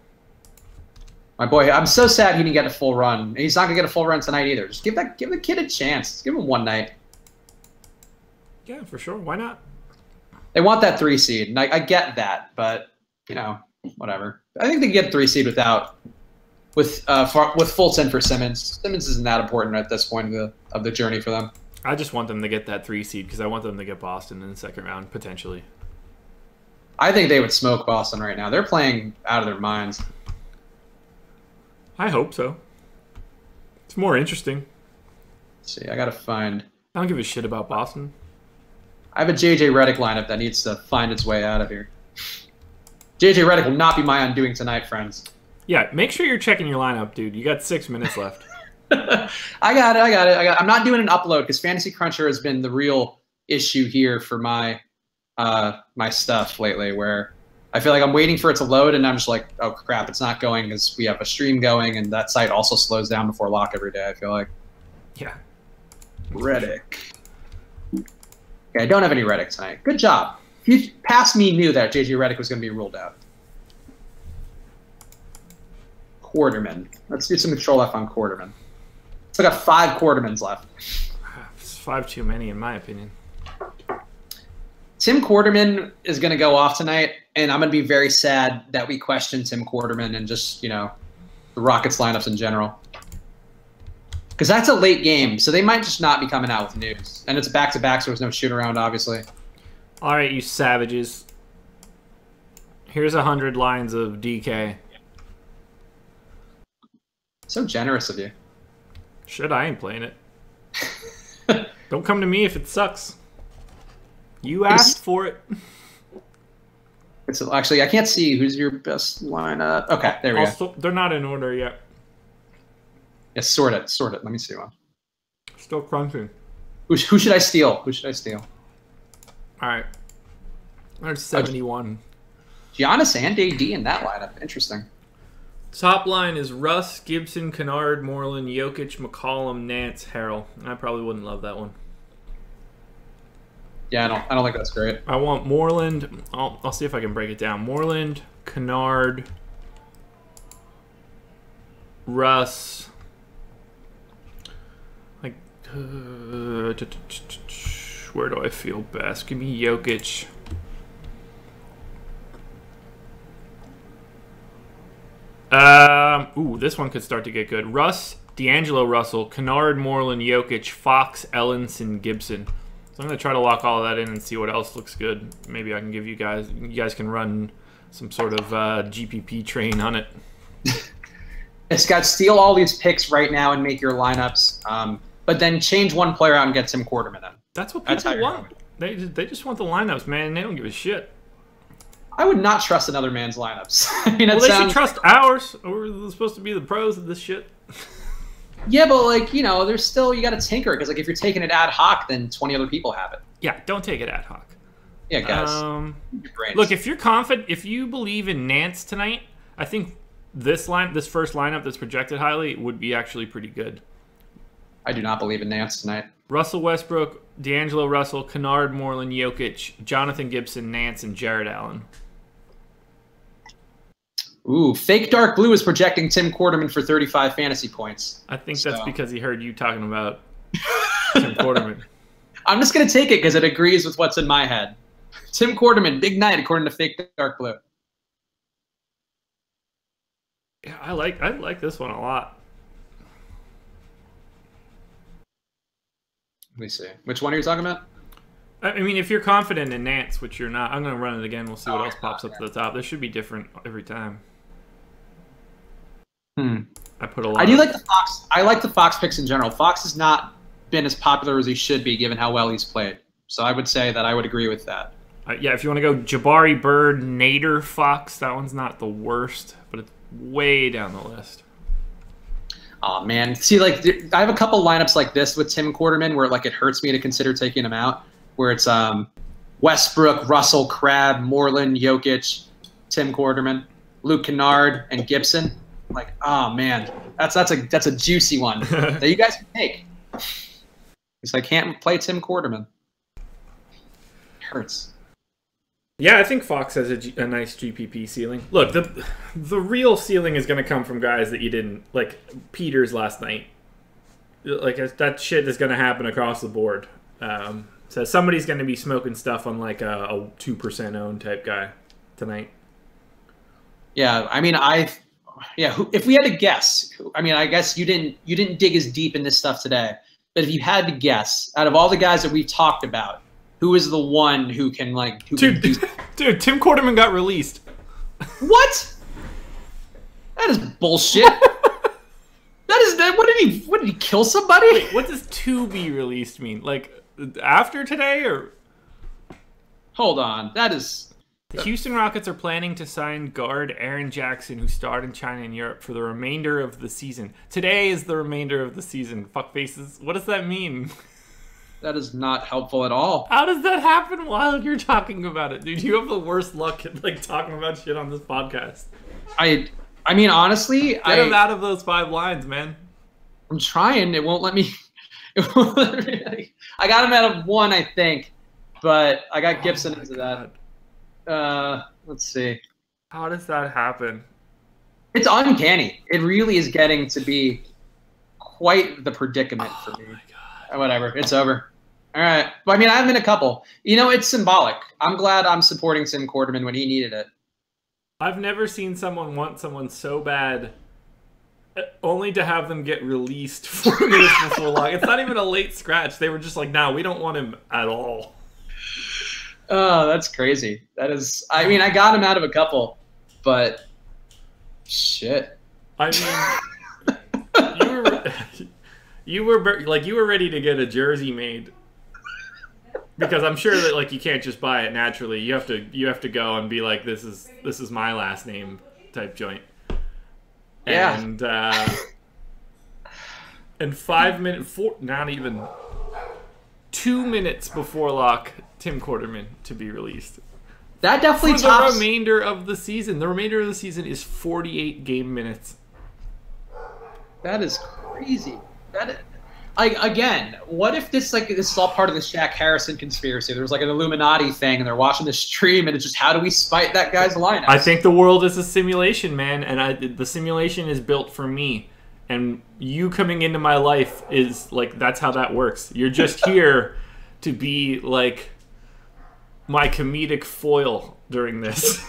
My boy, I'm so sad he didn't get a full run. He's not going to get a full run tonight either. Just give the kid a chance. Just give him one night. Yeah, for sure. Why not? They want that 3 seed, and I get that, but whatever. I think they can get 3 seed with Fulton for Simmons. Simmons isn't that important at this point of the journey for them. I just want them to get that 3 seed because I want them to get Boston in the second round potentially. I think they would smoke Boston right now. They're playing out of their minds. I hope so. It's more interesting. Let's see, I gotta find. I don't give a shit about Boston. I have a JJ Redick lineup that needs to find its way out of here. JJ Redick will not be my undoing tonight, friends. Yeah, make sure you're checking your lineup, dude. You got 6 minutes left. I got it. I'm not doing an upload because Fantasy Cruncher has been the real issue here for my my stuff lately, where I feel like I'm waiting for it to load, and I'm just like, oh crap, it's not going because we have a stream going, and that site also slows down before lock every day. I feel like. Yeah. Reddick. Okay, I don't have any Reddick tonight. Good job. You past me knew that JJ Reddick was going to be ruled out. Quarterman. Let's do some control F on Quarterman. So I got 5 Quartermans left. It's 5 too many, in my opinion. Tim Quarterman is going to go off tonight, and I'm going to be very sad that we question Tim Quarterman and just, you know, the Rockets lineups in general. Because that's a late game, so they might just not be coming out with news. And it's back-to-back, so there's no shoot-around, obviously. All right, you savages. Here's 100 lines of DK. So generous of you. Shit, I ain't playing it. Don't come to me if it sucks. You asked for it. It's actually, I can't see who's your best lineup. Okay, there we go. They're not in order yet. Yeah, sort it. Let me see one. Still crunching. Who should I steal? Who should I steal? All right. There's 71. Giannis and AD in that lineup. Interesting. Top line is Russ, Gibson, Kennard, Moreland, Jokic, McCollum, Nance, Harrell. I probably wouldn't love that one. Yeah, I don't think that's great. I want Moreland. I'll see if I can break it down. Moreland, Kennard, Russ. Like, where do I feel best? Give me Jokic. Ooh, this one could start to get good. Russ, D'Angelo Russell, Kennard, Moreland, Jokic, Fox, Ellenson, Gibson. So I'm going to try to lock all of that in and see what else looks good. Maybe I can give you guys can run some sort of GPP train on it. It's got steal all these picks right now and make your lineups, but then change one player out and get Tim Quarterman in. That's what people want. They just want the lineups, man. They don't give a shit. I would not trust another man's lineups. I mean, well, they should trust ours. We're supposed to be the pros of this shit. Yeah, but like, you know, there's still, you got to tinker because like if you're taking it ad hoc, then 20 other people have it. Yeah, don't take it ad hoc. Yeah, guys. Look, if you're confident, if you believe in Nance tonight, I think this first lineup that's projected highly would be actually pretty good. I do not believe in Nance tonight. Russell Westbrook, D'Angelo Russell, Kennard, Moreland, Jokic, Jonathan Gibson, Nance, and Jared Allen. Ooh, Fake Dark Blue is projecting Tim Quarterman for 35 fantasy points. I think that's because he heard you talking about Tim Quarterman. I'm just going to take it because it agrees with what's in my head. Tim Quarterman, big night according to Fake Dark Blue. Yeah, I like this one a lot. Let me see. Which one are you talking about? I mean, if you're confident in Nance, which you're not, I'm going to run it again. We'll see what else pops up to the top. This should be different every time. I put a lot. I do like the Fox. I like the Fox picks in general. Fox has not been as popular as he should be, given how well he's played. So I would say that I would agree with that. Yeah, if you want to go Jabari, Bird, Nader, Fox, that one's not the worst, but it's way down the list. Oh man, see, like I have a couple lineups like this with Tim Quarterman where like it hurts me to consider taking him out. Where it's Westbrook, Russell, Crabbe, Moreland, Jokic, Tim Quarterman, Luke Kennard, and Gibson. Like, oh man, that's a juicy one that you guys can take. Because I can't play Tim Quarterman. It hurts. Yeah, I think Fox has a nice GPP ceiling. Look, the real ceiling is going to come from guys that you didn't like. Peters last night. Like that shit is going to happen across the board. So somebody's going to be smoking stuff on like a 2% owned type guy tonight. Yeah, I mean, if we had to guess, I mean, I guess you didn't dig as deep in this stuff today. But if you had to guess, out of all the guys that we've talked about, who is the one who can like? Dude, Tim Quarterman got released. What? That is bullshit. What did he kill somebody? Wait, what does to be released mean? Like after today or? Hold on, that is. The Houston Rockets are planning to sign guard Aaron Jackson, who starred in China and Europe, for the remainder of the season. Today is the remainder of the season. Fuck faces. What does that mean? That is not helpful at all. How does that happen while you're talking about it, dude? You have the worst luck at like talking about shit on this podcast. I mean, honestly, Get him out of those 5 lines, man. I'm trying. It won't let me. I got him out of 1, I think, but I got Gibson into that. Let's see. How does that happen? It's uncanny. It really is getting to be quite the predicament for me. My God. Whatever. It's over. All right. Well, I mean, I'm in a couple. You know, it's symbolic. I'm glad I'm supporting Tim Quarterman when he needed it. I've never seen someone want someone so bad only to have them get released 4 minutes before lock. It's not even a late scratch. They were just like, nah, we don't want him at all. Oh, that's crazy. That is, I mean, I got him out of a couple, but shit. I mean, you were ready to get a jersey made. Because I'm sure that like you can't just buy it naturally. You have to go and be like, this is my last name type joint. Yeah. And 5 minutes, not even 2 minutes before lock, Tim Quarterman to be released. That definitely for tops the remainder of the season. The remainder of the season is 48 game minutes. That is crazy. Again, what if this is all part of the Shaq Harrison conspiracy? There's like an Illuminati thing, and they're watching the stream, and it's just how do we spite that guy's lineup? I think the world is a simulation, man, and the simulation is built for me. And you coming into my life is like that's how that works. You're just here to be like my comedic foil during this.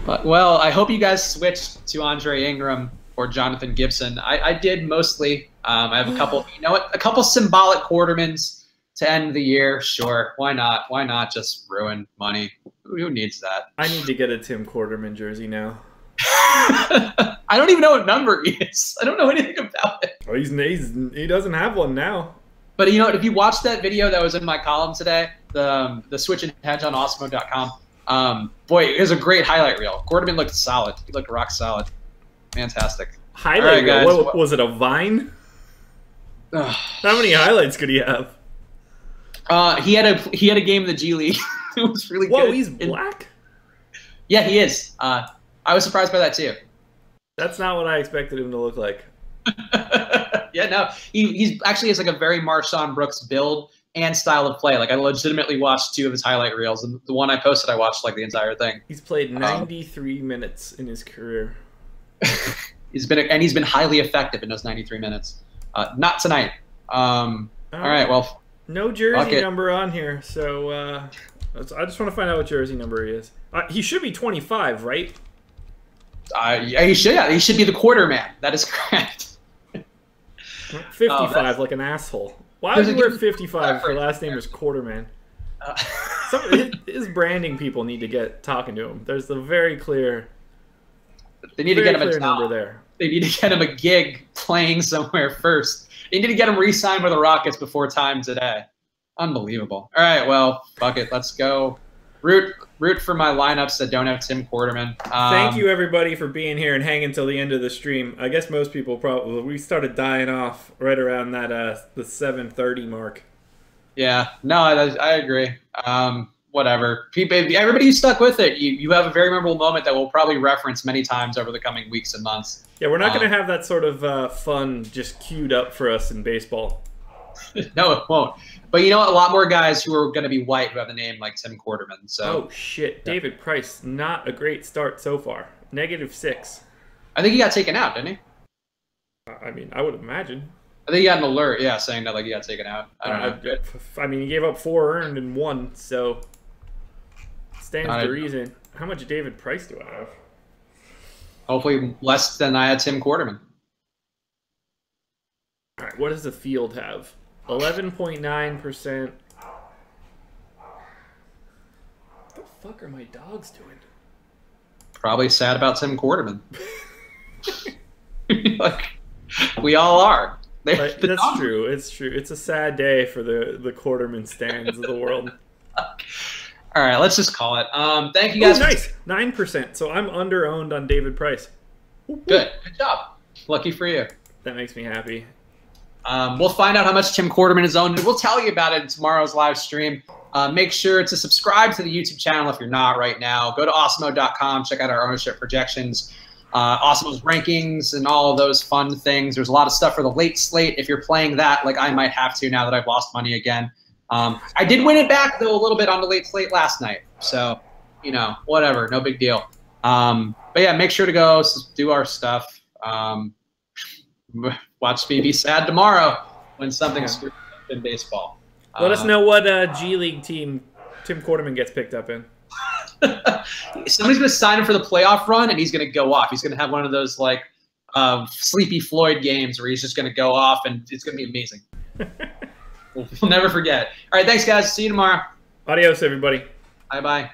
But, well, I hope you guys switched to Andre Ingram or Jonathan Gibson. I did mostly. I have a couple, you know what, a couple symbolic Quartermans to end the year. Sure, why not? Why not just ruin money? Who needs that? I need to get a Tim Quarterman jersey now. I don't even know what number he is. I don't know anything about it. Oh, he doesn't have one now. But you know what? If you watched that video that was in my column today, the switch and hedge on Awesemo.com, boy, it was a great highlight reel. Quarterman looked solid. He looked rock solid. Fantastic. Highlight reel? What was it, a Vine? How many highlights could he have? He had a game in the G League. It was really good. Whoa, he's black? Yeah, he is. I was surprised by that too. That's not what I expected him to look like. Yeah, no. He's actually has like a very Marshawn Brooks build and style of play. Like I legitimately watched 2 of his highlight reels, and the one I posted, I watched like the entire thing. He's played 93 minutes in his career. He's been highly effective in those 93 minutes. Not tonight. All right, well. No jersey number on here, so I just want to find out what jersey number he is. He should be 25, right? Yeah, he should. Yeah, he should be the quarterman. That is correct. 55, like an asshole. Why would you wear 55 if your last name is Quarterman? His branding people need to get talking to him. There's a very clear. They need to get him a number there. They need to get him a gig playing somewhere first. They need to get him re-signed with the Rockets before time today. Unbelievable. All right, well, fuck it. Let's go. Root for my lineups that don't have Tim Quarterman. Thank you, everybody, for being here and hanging till the end of the stream. I guess most people we started dying off right around that the 7:30 mark. Yeah, no, I agree. Whatever. Everybody who stuck with it, you have a very memorable moment that we'll probably reference many times over the coming weeks and months. Yeah, we're not going to have that sort of fun just queued up for us in baseball. No, it won't. But you know what? A lot more guys who are going to be white who have a name like Tim Quarterman. So. Oh, shit. Yeah. David Price, not a great start so far. -6. I think he got taken out, didn't he? I mean, I would imagine. I think he got an alert, yeah, saying that like he got taken out. I don't know. I mean, he gave up 4 earned and 1, so stands to reason. How much David Price do I have? Hopefully less than I had Tim Quarterman. All right, what does the field have? 11.9%. What the fuck are my dogs doing? Probably sad about Tim Quarterman. Like, we all are. That's true. It's true. It's a sad day for the Quarterman stands of the world. All right, let's just call it. Thank you guys. Oh, nice. 9%. So I'm under-owned on David Price. Good job. Lucky for you. That makes me happy. We'll find out how much Tim Quarterman is owned, and we'll tell you about it in tomorrow's live stream. Make sure to subscribe to the YouTube channel if you're not right now. Go to awesemo.com, check out our ownership projections, Awesemo's rankings, and all of those fun things. There's a lot of stuff for the late slate if you're playing that, like I might have to now that I've lost money again. I did win it back, though, a little bit on the late slate last night. So, you know, whatever, no big deal. But, yeah, make sure to go do our stuff. Watch me be sad tomorrow when something screws up in baseball. Let us know what G League team Tim Quarterman gets picked up in. Somebody's going to sign him for the playoff run, and he's going to go off. He's going to have one of those, like, Sleepy Floyd games where he's just going to go off, and it's going to be amazing. We'll never forget. All right, thanks, guys. See you tomorrow. Adios, everybody. Bye-bye.